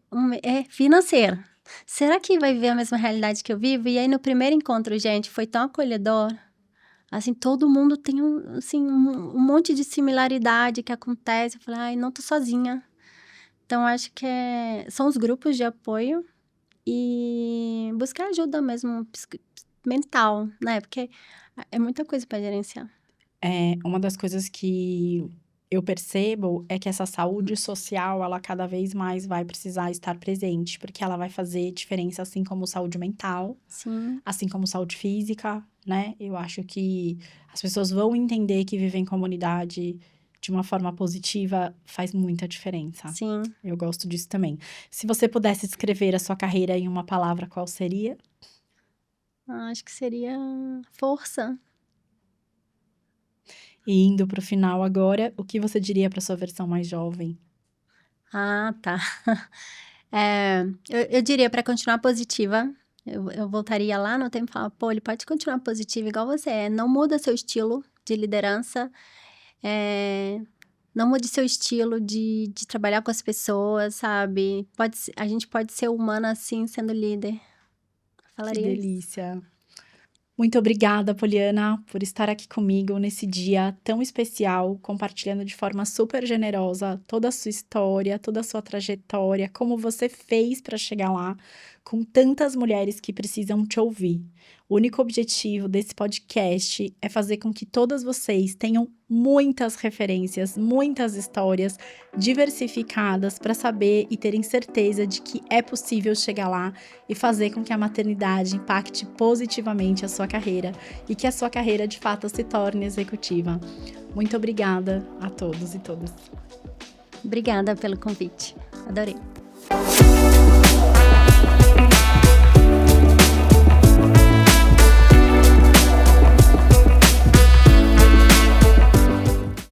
financeira? Será que vai ver a mesma realidade que eu vivo? E aí no primeiro encontro, gente, foi tão acolhedor. Assim, todo mundo tem um monte de similaridade que acontece. Eu falei, ai, não tô sozinha. Então, acho que são os grupos de apoio e buscar ajuda mesmo mental, né? Porque é muita coisa para gerenciar. Uma das coisas que eu percebo é que essa saúde social, ela cada vez mais vai precisar estar presente, porque ela vai fazer diferença, assim como saúde mental, Sim, assim como saúde física, né? Eu acho que as pessoas vão entender que viver em comunidade de uma forma positiva faz muita diferença. sim. Eu gosto disso também. Se você pudesse descrever a sua carreira em uma palavra, qual seria? Acho que seria força. E indo para o final agora, o que você diria para sua versão mais jovem? Ah, tá. Eu diria para continuar positiva, eu voltaria lá no tempo e falava: "Pô, ele pode continuar positivo igual você é, não muda seu estilo de liderança, eh, não mude seu estilo de trabalhar com as pessoas, sabe. A gente pode ser humana, assim, sendo líder". Que Falaria isso. delícia! Muito obrigada, Poliana, por estar aqui comigo nesse dia tão especial, compartilhando de forma super generosa toda a sua história, toda a sua trajetória, como você fez para chegar lá, com tantas mulheres que precisam te ouvir. O único objetivo desse podcast é fazer com que todas vocês tenham muitas referências, muitas histórias diversificadas para saber e terem certeza de que é possível chegar lá e fazer com que a maternidade impacte positivamente a sua carreira e que a sua carreira de fato se torne executiva. Muito obrigada a todos e todas. Obrigada pelo convite, adorei.